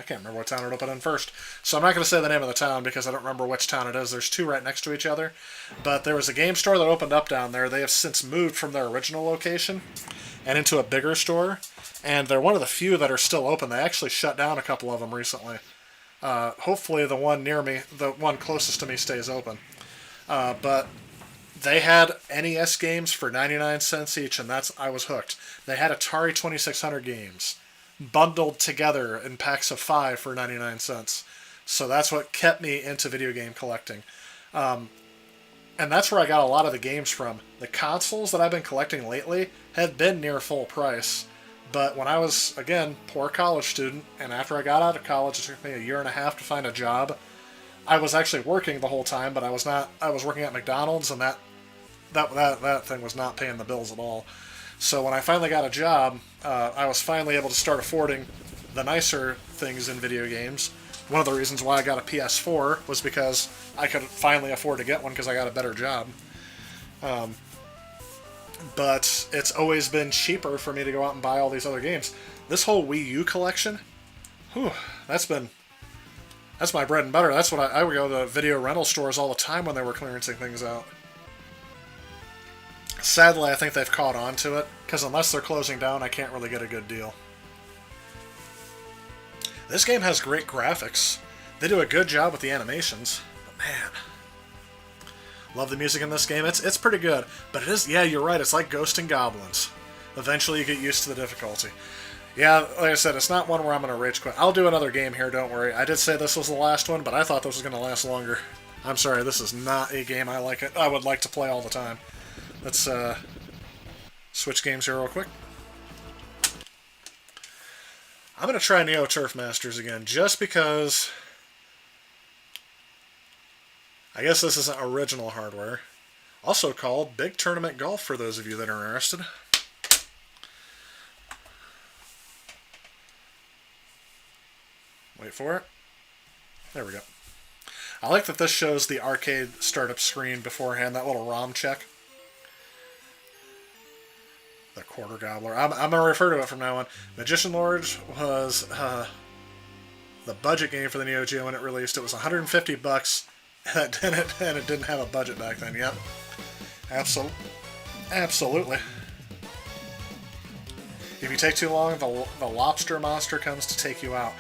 can't remember what town it opened in first. So I'm not going to say the name of the town because I don't remember which town it is. There's two right next to each other. But there was a game store that opened up down there. They have since moved from their original location and into a bigger store. And they're one of the few that are still open. They actually shut down a couple of them recently. Hopefully the one near me, the one closest to me, stays open. But they had NES games for 99 cents each, and I was hooked. They had Atari 2600 games bundled together in packs of 5 for 99 cents. So that's what kept me into video game collecting. And that's where I got a lot of the games from. The consoles that I've been collecting lately have been near full price. But when I was, again, poor college student, and after I got out of college, it took me a year and a half to find a job. I was actually working the whole time, but I was working at McDonald's, and that thing was not paying the bills at all. So when I finally got a job, I was finally able to start affording the nicer things in video games. One of the reasons why I got a PS4 was because I could finally afford to get one because I got a better job. But it's always been cheaper for me to go out and buy all these other games. This whole Wii U collection, that's my bread and butter. That's what I would go to video rental stores all the time when they were clearancing things out. Sadly, I think they've caught on to it, because unless they're closing down, I can't really get a good deal. This game has great graphics. They do a good job with the animations. But man, love the music in this game. It's pretty good. But it is, yeah, you're right, it's like Ghosts and Goblins. Eventually you get used to the difficulty. Yeah, like I said, it's not one where I'm going to rage quit. I'll do another game here, don't worry. I did say this was the last one, but I thought this was going to last longer. I'm sorry, this is not a game I would like to play all the time. Let's switch games here real quick. I'm going to try Neo Turf Masters again, just because I guess this isn't original hardware. Also called Big Tournament Golf for those of you that are interested. Wait for it. There we go. I like that this shows the arcade startup screen beforehand, that little ROM check. The Quarter Gobbler. I'm going to refer to it from now on. Magician Lords was the budget game for the Neo Geo when it released. It was $150, and it didn't have a budget back then. Yep. Absolutely. If you take too long, the lobster monster comes to take you out.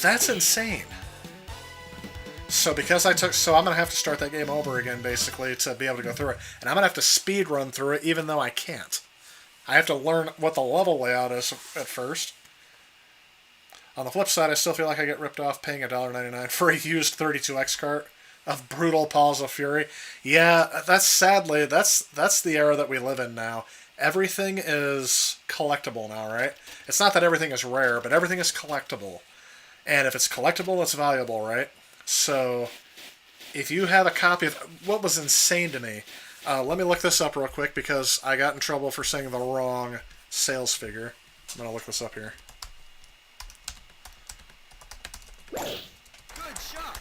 That's insane. So because I'm going to have to start that game over again, basically, to be able to go through it. And I'm going to have to speed run through it, even though I can't. I have to learn what the level layout is at first. On the flip side, I still feel like I get ripped off paying $1.99 for a used 32X cart of brutal Paws of Fury. Yeah, that's the era that we live in now. Everything is collectible now, right? It's not that everything is rare, but everything is collectible. And if it's collectible, it's valuable, right? So, if you have a copy of... What was insane to me... let me look this up real quick because I got in trouble for saying the wrong sales figure. I'm going to look this up here. Good shot.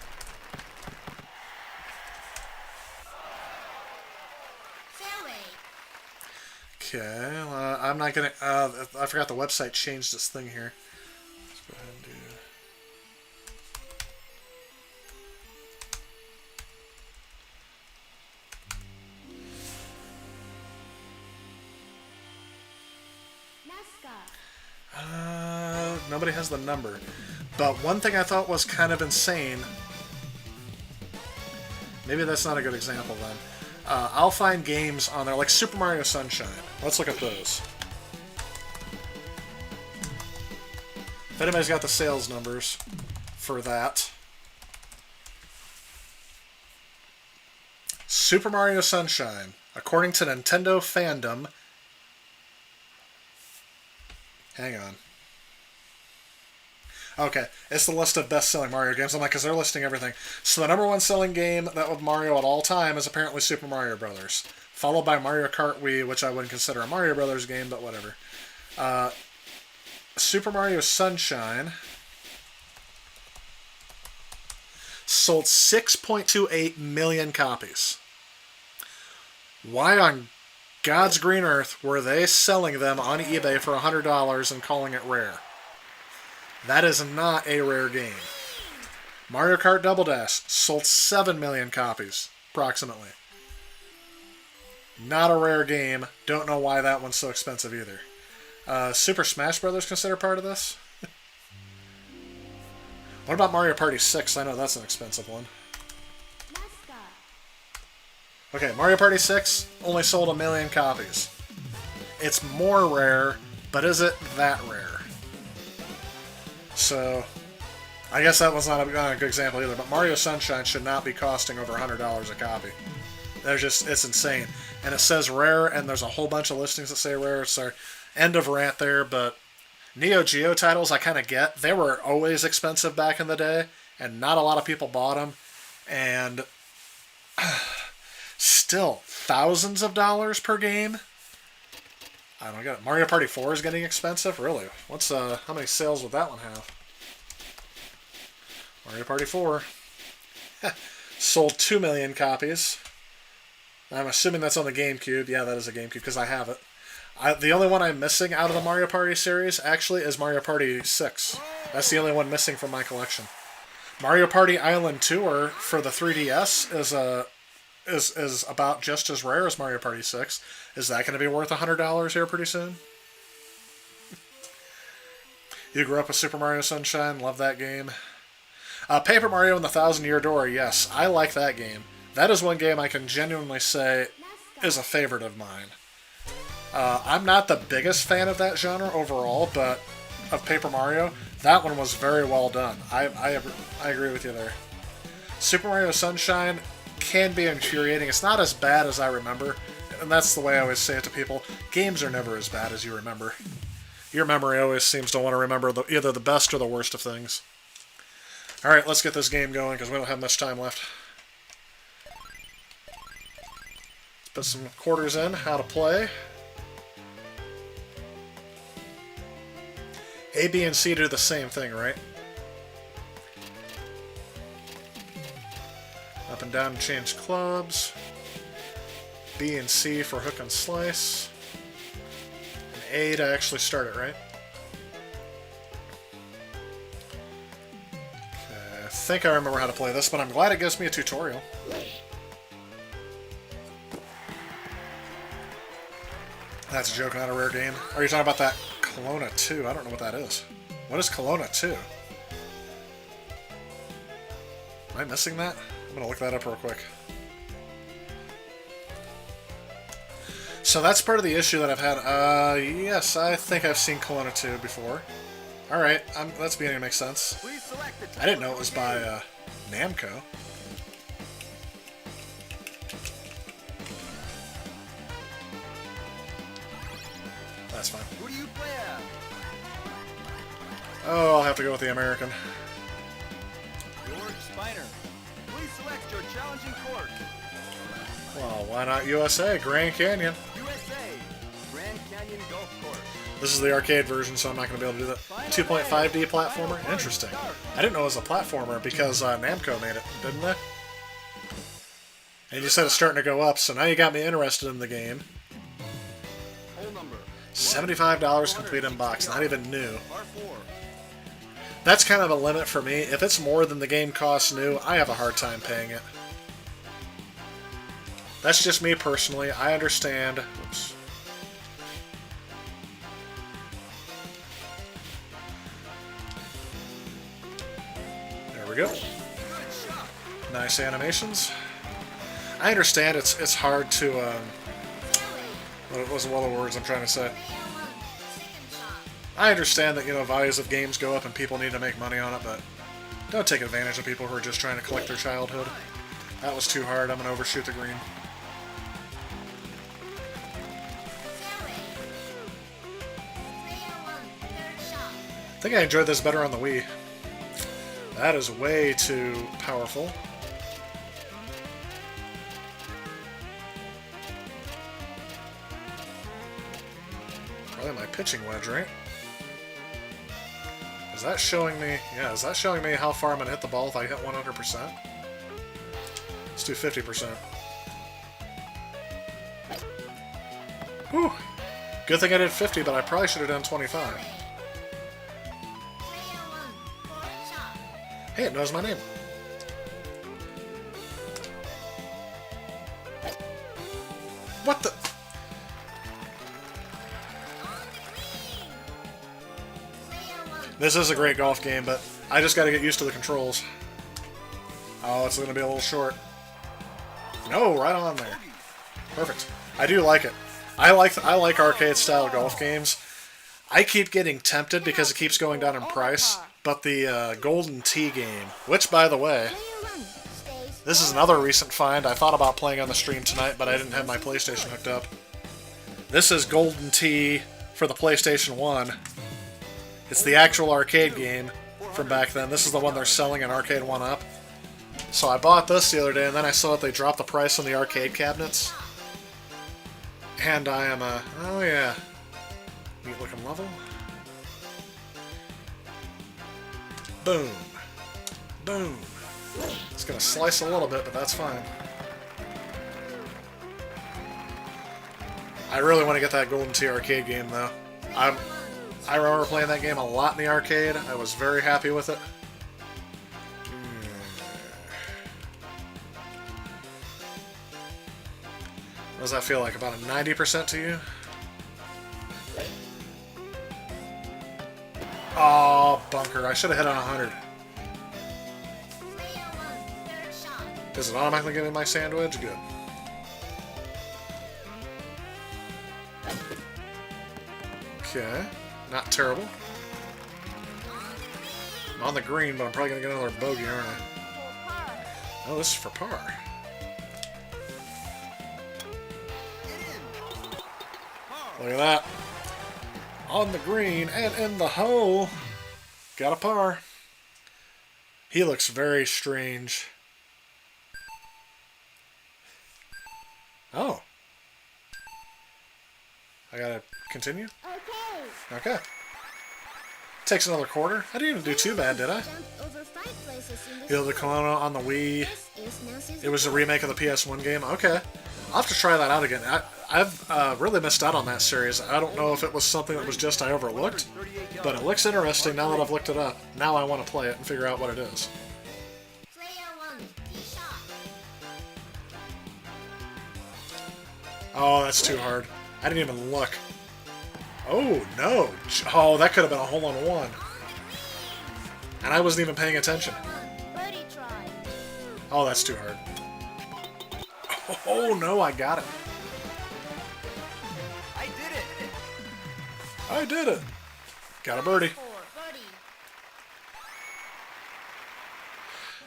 Okay, I'm not going to... I forgot the website changed its thing here. Let's go ahead and do... Nobody has the number. But one thing I thought was kind of insane... Maybe that's not a good example then. I'll find games on there, like Super Mario Sunshine. Let's look at those. If anybody's got the sales numbers for that. Super Mario Sunshine, according to Nintendo Fandom. Hang on. Okay, it's the list of best-selling Mario games. I'm like, because they're listing everything. So the number one selling game that with Mario at all time is apparently Super Mario Brothers, followed by Mario Kart Wii, which I wouldn't consider a Mario Brothers game, but whatever. Super Mario Sunshine sold 6.28 million copies. Why on God's green earth were they selling them on eBay for $100 and calling it rare? That is not a rare game. Mario Kart Double Dash sold 7 million copies, approximately. Not a rare game. Don't know why that one's so expensive either. Super Smash Brothers considered part of this? What about Mario Party 6? I know that's an expensive one. Okay, Mario Party 6 only sold 1 million copies. It's more rare, but is it that rare? So, I guess that was not a good example either, but Mario Sunshine should not be costing over $100 a copy. It's insane. And it says rare, and there's a whole bunch of listings that say rare. So, end of rant there, but Neo Geo titles I kind of get. They were always expensive back in the day, and not a lot of people bought them. And still, thousands of dollars per game? I don't get it. Mario Party 4 is getting expensive? Really? How many sales would that one have? Mario Party 4. Sold 2 million copies. I'm assuming that's on the GameCube. Yeah, that is a GameCube, because I have it. The only one I'm missing out of the Mario Party series, actually, is Mario Party 6. That's the only one missing from my collection. Mario Party Island Tour for the 3DS is about just as rare as Mario Party 6. Is that going to be worth $100 here pretty soon? You grew up with Super Mario Sunshine, love that game. Paper Mario and the Thousand Year Door, yes, I like that game. That is one game I can genuinely say is a favorite of mine. I'm not the biggest fan of that genre overall, but of Paper Mario, that one was very well done. I agree with you there. Super Mario Sunshine can be infuriating. It's not as bad as I remember, and that's the way I always say it to people. Games are never as bad as you remember. Your memory always seems to want to remember either the best or the worst of things. Alright, let's get this game going, because we don't have much time left. Let's put some quarters in, how to play. A, B, and C do the same thing, right? Up and down to change clubs. B and C for hook and slice. And A to actually start it, right? Okay, I think I remember how to play this, but I'm glad it gives me a tutorial. That's a joke, not a rare game. Are you talking about that Kelowna 2? I don't know what that is. What is Kelowna 2? Am I missing that? I'm going to look that up real quick. So that's part of the issue that I've had. Yes, I think I've seen Kelowna 2 before. Alright, that's beginning to make sense. I didn't know it was by Namco. That's fine. Who do you play at? Oh, I'll have to go with the American. George Spiner. Please select your challenging course. Well, why not USA? Grand Canyon. USA. Grand Canyon Golf Course. This is the arcade version, so I'm not going to be able to do that. 2.5D platformer? Interesting. I didn't know it was a platformer because Namco made it, didn't they? And you said it's starting to go up, so now you got me interested in the game. Hole number. $75 complete in box, not even new. That's kind of a limit for me. If it's more than the game costs new, I have a hard time paying it. That's just me personally. I understand. Whoops. There we go. Nice animations. I understand it's hard to what was one of the words I'm trying to say? I understand that, values of games go up and people need to make money on it, but don't take advantage of people who are just trying to collect their childhood. That was too hard. I'm going to overshoot the green. I think I enjoyed this better on the Wii. That is way too powerful. Probably my pitching wedge, right? Is that showing me... Yeah, is that showing me how far I'm going to hit the ball if I hit 100%? Let's do 50%. Whew! Good thing I did 50, but I probably should have done 25. Hey, it knows my name. What the... This is a great golf game, but I just gotta get used to the controls. Oh, it's gonna be a little short. No, right on there. Perfect. I do like it. I like arcade-style golf games. I keep getting tempted because it keeps going down in price, but the Golden Tee game, which, by the way, this is another recent find. I thought about playing on the stream tonight, but I didn't have my PlayStation hooked up. This is Golden Tee for the PlayStation 1. It's the actual arcade game from back then. This is the one they're selling in Arcade 1-Up. So I bought this the other day, and then I saw that they dropped the price on the arcade cabinets. And I am a... Oh yeah. Neat looking level. Boom. Boom. It's gonna slice a little bit, but that's fine. I really want to get that Golden Tee arcade game, though. I remember playing that game a lot in the arcade. I was very happy with it. What does that feel like? About a 90% to you? Oh, bunker. I should have hit on 100. Does it automatically get in my sand wedge? Good. Okay. Not terrible. I'm on the green, but I'm probably going to get another bogey, aren't I? Oh, this is for par. Look at that. On the green and in the hole. Got a par. He looks very strange. Oh. I gotta continue? Okay. Takes another quarter. I didn't even do too bad, did I? Heal the Kelowna on the Wii. It was a remake of the PS1 game. Okay. I'll have to try that out again. I've really missed out on that series. I don't know if it was something that was just I overlooked, but it looks interesting now that I've looked it up. Now I want to play it and figure out what it is. Oh, that's too hard. I didn't even look. Oh, no. Oh, that could have been a hole-in-one. And I wasn't even paying attention. Oh, that's too hard. Oh, no, I got it. I did it! I did it. Got a birdie.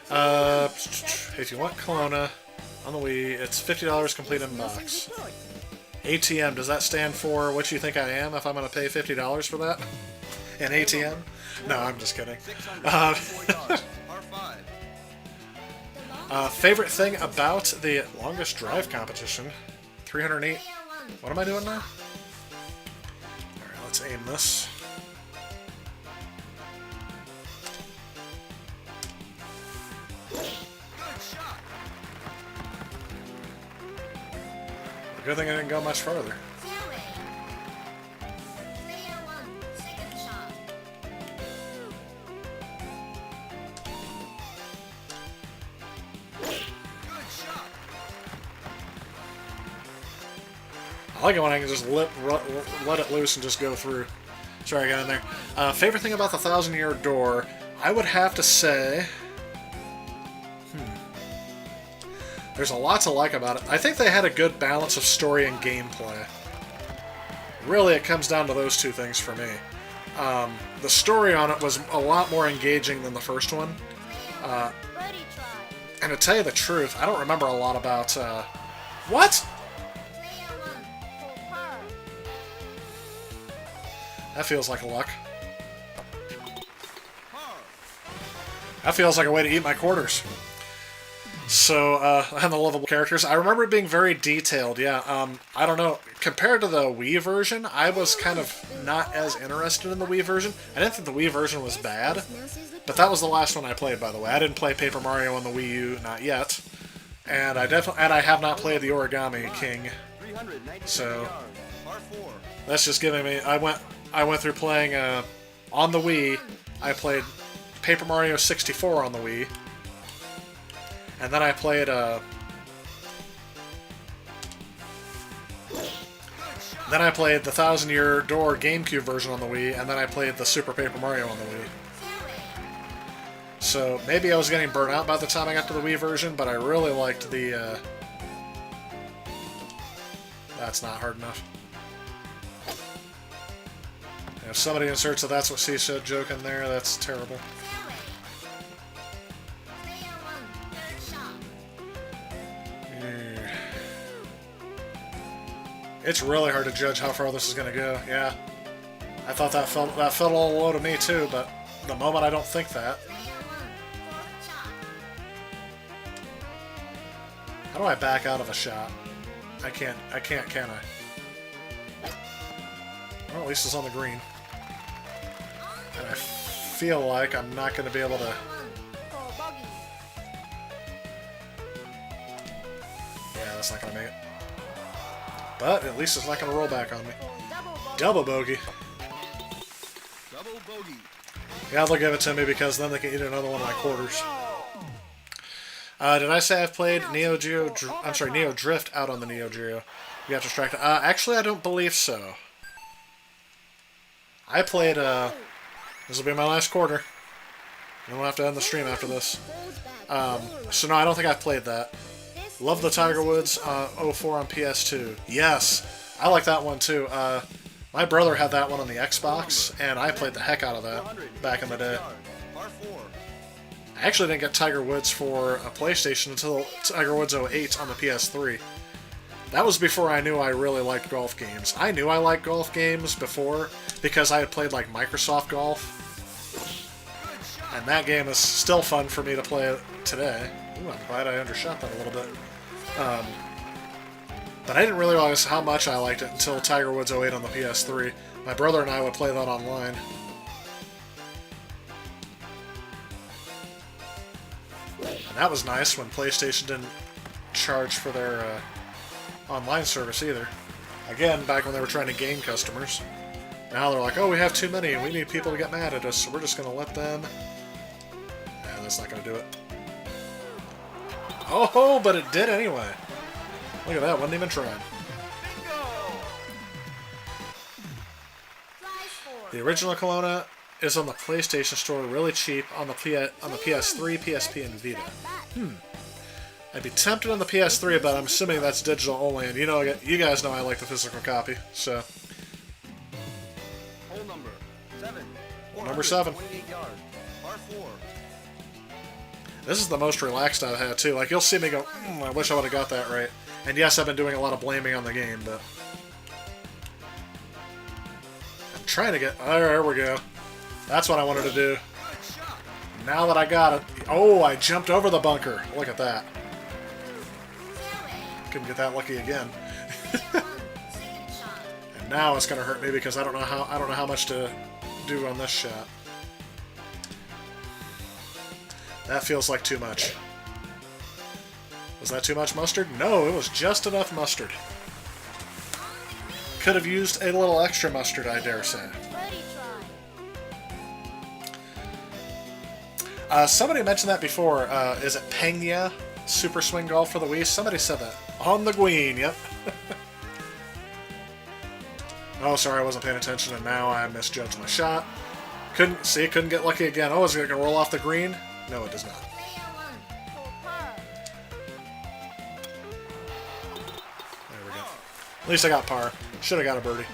If you want Kelowna on the Wii, it's $50 complete in box. ATM, does that stand for what you think I am if I'm going to pay $50 for that? An ATM? No, I'm just kidding. Favorite thing about the longest drive competition? 308. What am I doing now? Alright, let's aim this. Good thing I didn't go much further. I like it when I can just let it loose and just go through. Sorry, I got in there. Favorite thing about the 1,000-Year Door, I would have to say... There's a lot to like about it. I think they had a good balance of story and gameplay. Really, it comes down to those two things for me. The story on it was a lot more engaging than the first one. And to tell you the truth, I don't remember a lot about... What? That feels like a luck. That feels like a way to eat my quarters. So, and the lovable characters. I remember it being very detailed, yeah. I don't know. Compared to the Wii version, I was kind of not as interested in the Wii version. I didn't think the Wii version was bad, but that was the last one I played, by the way. I didn't play Paper Mario on the Wii U, not yet. And I have not played the Origami King. So, that's just giving me... I went through playing, on the Wii, I played Paper Mario 64 on the Wii. And then I played, Then I played the Thousand Year Door GameCube version on the Wii, and then I played the Super Paper Mario on the Wii. So, maybe I was getting burnt out by the time I got to the Wii version, but I really liked the, That's not hard enough. If somebody inserts that that's what she said joke in there, that's terrible. It's really hard to judge how far this is going to go, yeah. I thought that felt a little low to me too, but the moment I don't think that. How do I back out of a shot? I can't, can I? Well, at least it's on the green. And I feel like I'm not going to be able to... Yeah, that's not going to make it. But at least it's not going to roll back on me. Double bogey. Double bogey. Yeah, they'll give it to me because then they can eat another one of my quarters. Did I say I've played Neo Drift out on the Neo Geo? You have to track. Actually, I don't believe so. I played. This will be my last quarter. And we'll have to end the stream after this. So no, I don't think I've played that. Love the Tiger Woods 04 on PS2. Yes, I like that one too. My brother had that one on the Xbox, and I played the heck out of that back in the day. I actually didn't get Tiger Woods for a PlayStation until Tiger Woods 08 on the PS3. That was before I knew I really liked golf games. I knew I liked golf games before because I had played like Microsoft Golf. And that game is still fun for me to play today. Ooh, I'm glad I undershot that a little bit. But I didn't really realize how much I liked it until Tiger Woods 08 on the PS3. My brother and I would play that online. And that was nice when PlayStation didn't charge for their online service either. Again, back when they were trying to gain customers. Now they're like, oh, we have too many and we need people to get mad at us, so we're just going to let them... Yeah, that's not going to do it. Oh, but it did anyway. Look at that, wasn't even trying. The original Kelowna is on the PlayStation Store really cheap on the PS3, PSP, and Vita. I'd be tempted on the PS3, but I'm assuming that's digital only, and you guys know I like the physical copy, so... Hole number 7. Number 7. Yards, par 4. This is the most relaxed I've had, too. Like, you'll see me go, I wish I would have got that right. And yes, I've been doing a lot of blaming on the game, but... I'm trying to get... Oh, there we go. That's what I wanted to do. Now that I got it... Oh, I jumped over the bunker. Look at that. Couldn't get that lucky again. And now it's going to hurt me because I don't know how much to do on this shot. That feels like too much. Was that too much mustard? No, it was just enough mustard. Could have used a little extra mustard, I dare say. Somebody mentioned that before. Is it Pena Super Swing Golf for the Wii? Somebody said that. On the green, yep. Oh, sorry, I wasn't paying attention, and now I misjudged my shot. Couldn't get lucky again. Oh, is it going to roll off the green? No, it does not. There we go. At least I got par. Should have got a birdie.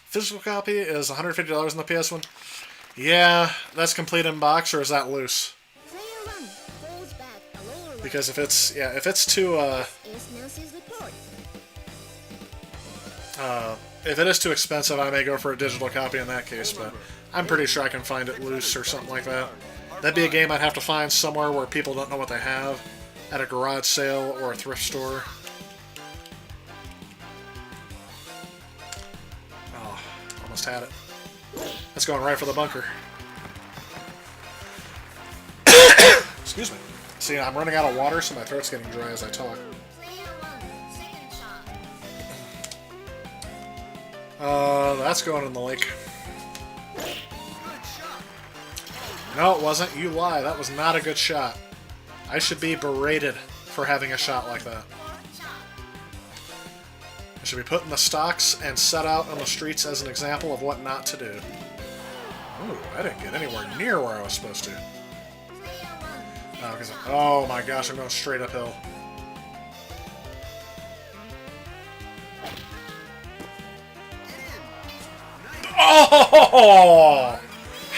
Physical copy is $150 on the PS1. Yeah, that's complete in box, or is that loose? Because if it's too if it is too expensive, I may go for a digital copy in that case, but I'm pretty sure I can find it loose or something like that. That'd be a game I'd have to find somewhere where people don't know what they have, at a garage sale or a thrift store. Oh, almost had it. That's going right for the bunker. Excuse me. See, I'm running out of water, so my throat's getting dry as I talk. That's going in the lake. No, it wasn't. You lie. That was not a good shot. I should be berated for having a shot like that. I should be put in the stocks and set out on the streets as an example of what not to do. Ooh, I didn't get anywhere near where I was supposed to. Oh my gosh, I'm going straight uphill. Oh!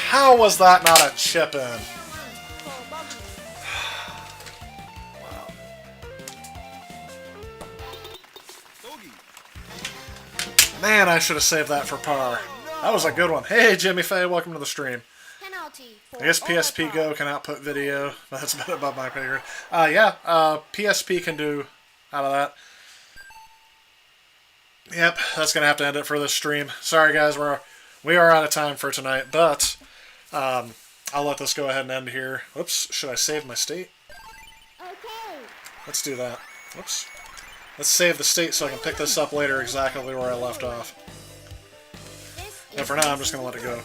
How was that not a chip in? Wow. Man, I should have saved that for par. That was a good one. Hey, Jimmy Faye, welcome to the stream. I guess PSP Go can output video. That's a bit above my pay grade. Yeah, PSP can do out of that. Yep, that's gonna have to end it for this stream. Sorry, guys, we are out of time for tonight, but I'll let this go ahead and end here. Whoops, should I save my state? Okay. Let's do that. Whoops. Let's save the state so I can pick this up later exactly where I left off. And for now, I'm just gonna let it go.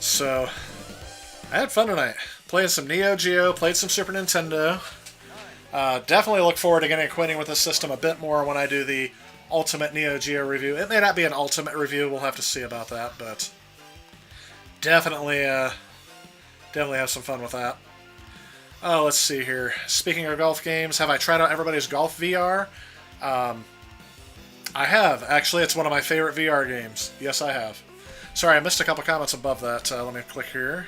So, I had fun tonight. Played some Neo Geo, played some Super Nintendo. Definitely look forward to getting acquainted with this system a bit more when I do the Ultimate Neo Geo review. It may not be an ultimate review, we'll have to see about that, but definitely have some fun with that. Oh, let's see here. Speaking of golf games, have I tried out everybody's Golf VR? I have. Actually, it's one of my favorite VR games. Yes, I have. Sorry, I missed a couple comments above that. Let me click here.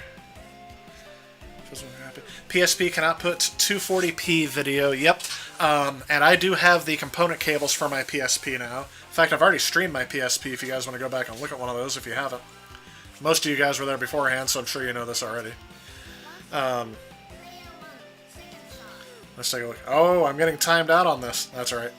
PSP can output 240p video. Yep. And I do have the component cables for my PSP now. In fact, I've already streamed my PSP if you guys want to go back and look at one of those if you haven't. Most of you guys were there beforehand, so I'm sure you know this already. Let's take a look. Oh, I'm getting timed out on this. That's right.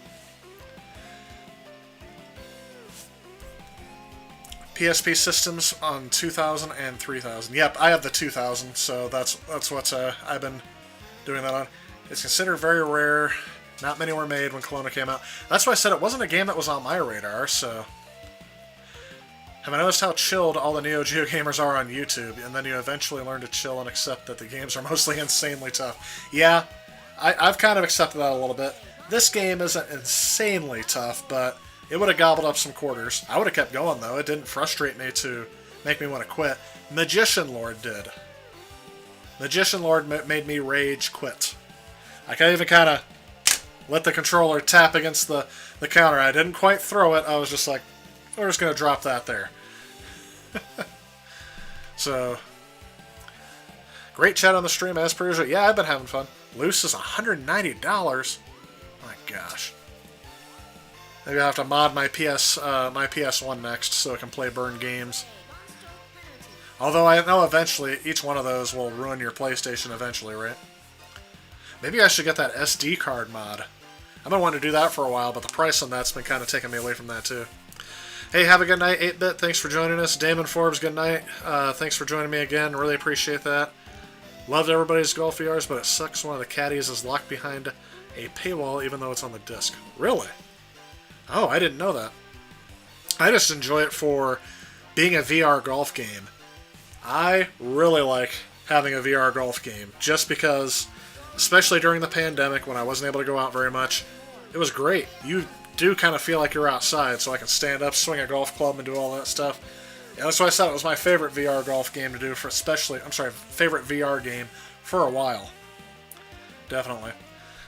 PSP systems on 2000 and 3000. Yep, I have the 2000, so that's what I've been doing that on. It's considered very rare. Not many were made when Kelowna came out. That's why I said it wasn't a game that was on my radar, so... Have I noticed how chilled all the Neo Geo gamers are on YouTube, and then you eventually learn to chill and accept that the games are mostly insanely tough? Yeah, I've kind of accepted that a little bit. This game isn't insanely tough, but it would have gobbled up some quarters. I would have kept going, though. It didn't frustrate me to make me want to quit. Magician Lord did. Magician Lord made me rage quit. I could even kind of let the controller tap against the counter. I didn't quite throw it. I was just like, we're just going to drop that there. So, great chat on the stream as per usual. Yeah, I've been having fun. Loose is $190. My gosh. Maybe I'll have to mod my PS1 next so I can play burn games. Although I know eventually each one of those will ruin your PlayStation eventually, right? Maybe I should get that SD card mod. I've been wanting to do that for a while, but the price on that's been kind of taking me away from that too. Hey, have a good night, 8-Bit. Thanks for joining us. Damon Forbes, good night. Thanks for joining me again. Really appreciate that. Loved everybody's Golf VRs, but it sucks one of the caddies is locked behind a paywall even though it's on the disc. Really? Oh, I didn't know that. I just enjoy it for being a VR golf game. I really like having a VR golf game just because, especially during the pandemic when I wasn't able to go out very much, it was great. You do kind of feel like you're outside, so I can stand up, swing a golf club, and do all that stuff. And that's why I said it was my favorite VR golf game to do for favorite VR game for a while. Definitely.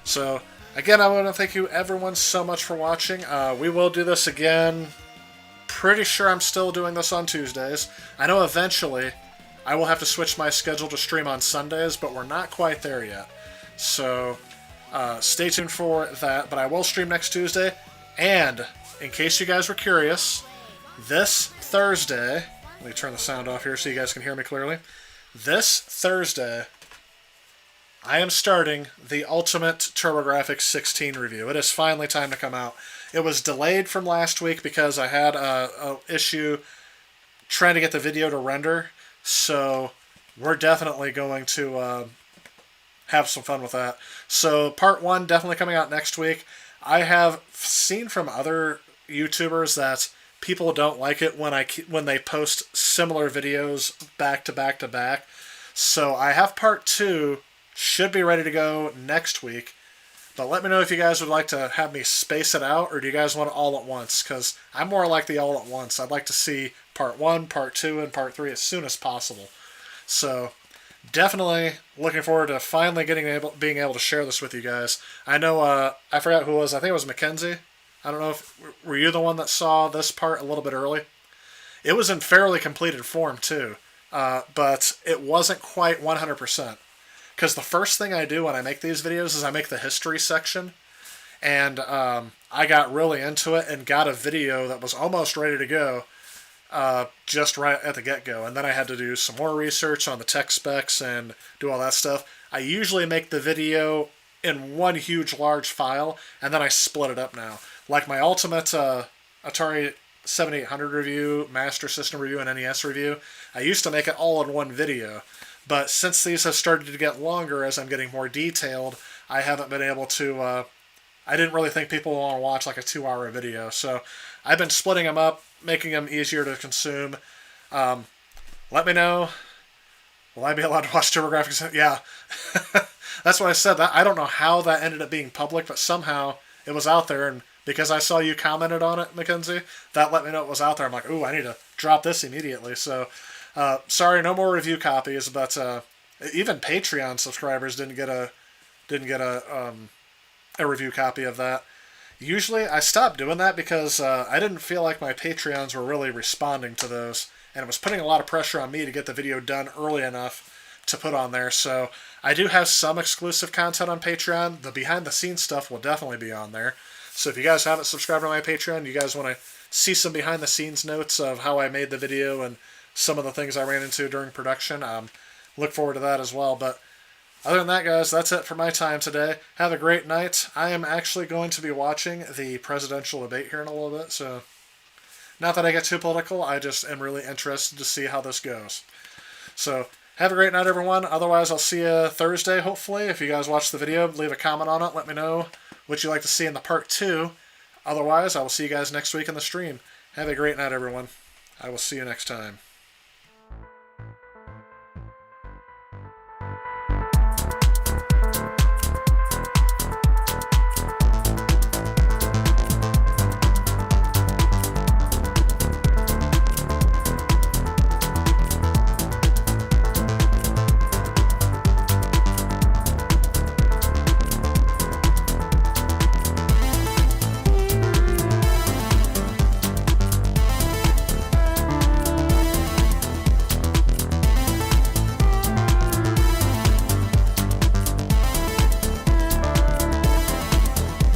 So, again, I want to thank you everyone so much for watching. We will do this again. Pretty sure I'm still doing this on Tuesdays. I know eventually I will have to switch my schedule to stream on Sundays, but we're not quite there yet. So, stay tuned for that. But I will stream next Tuesday. And, in case you guys were curious, this Thursday, let me turn the sound off here so you guys can hear me clearly. This Thursday, I am starting the Ultimate TurboGrafx 16 review. It is finally time to come out. It was delayed from last week because I had a issue trying to get the video to render, so we're definitely going to have some fun with that. So part 1 definitely coming out next week. I have seen from other YouTubers that people don't like it when they post similar videos back to back to back. So I have part 2, should be ready to go next week. But let me know if you guys would like to have me space it out, or do you guys want it all at once? Because I'm more like the all at once. I'd like to see part 1, part 2, and part 3 as soon as possible. So definitely looking forward to finally being able to share this with you guys. I know, I forgot who it was. I think it was Mackenzie. I don't know if, were you the one that saw this part a little bit early? It was in fairly completed form too, but it wasn't quite 100%. Because the first thing I do when I make these videos is I make the history section, and I got really into it and got a video that was almost ready to go just right at the get-go. And then I had to do some more research on the tech specs and do all that stuff. I usually make the video in one huge large file, and then I split it up now. Like my Ultimate Atari 7800 review, Master System review, and NES review, I used to make it all in one video. But since these have started to get longer as I'm getting more detailed, I haven't been able to... I didn't really think people want to watch like a 2-hour video. So I've been splitting them up, making them easier to consume. Let me know. Will I be allowed to watch TurboGrafx? Yeah. That's what I said. I don't know how that ended up being public, but somehow it was out there. And because I saw you commented on it, Mackenzie, that let me know it was out there. I'm like, ooh, I need to drop this immediately. So... sorry, no more review copies, but even Patreon subscribers didn't get a review copy of that. Usually, I stopped doing that because I didn't feel like my Patreons were really responding to those, and it was putting a lot of pressure on me to get the video done early enough to put on there. So I do have some exclusive content on Patreon. The behind-the-scenes stuff will definitely be on there. So if you guys haven't subscribed to my Patreon, you guys want to see some behind-the-scenes notes of how I made the video and some of the things I ran into during production, look forward to that as well. But other than that, guys, that's it for my time today. Have a great night. I am actually going to be watching the presidential debate here in a little bit, so not that I get too political, I just am really interested to see how this goes. So have a great night, everyone. Otherwise, I'll see you Thursday, hopefully. If you guys watch the video, leave a comment on it. Let me know what you'd like to see in the part 2. Otherwise, I will see you guys next week in the stream. Have a great night, everyone. I will see you next time.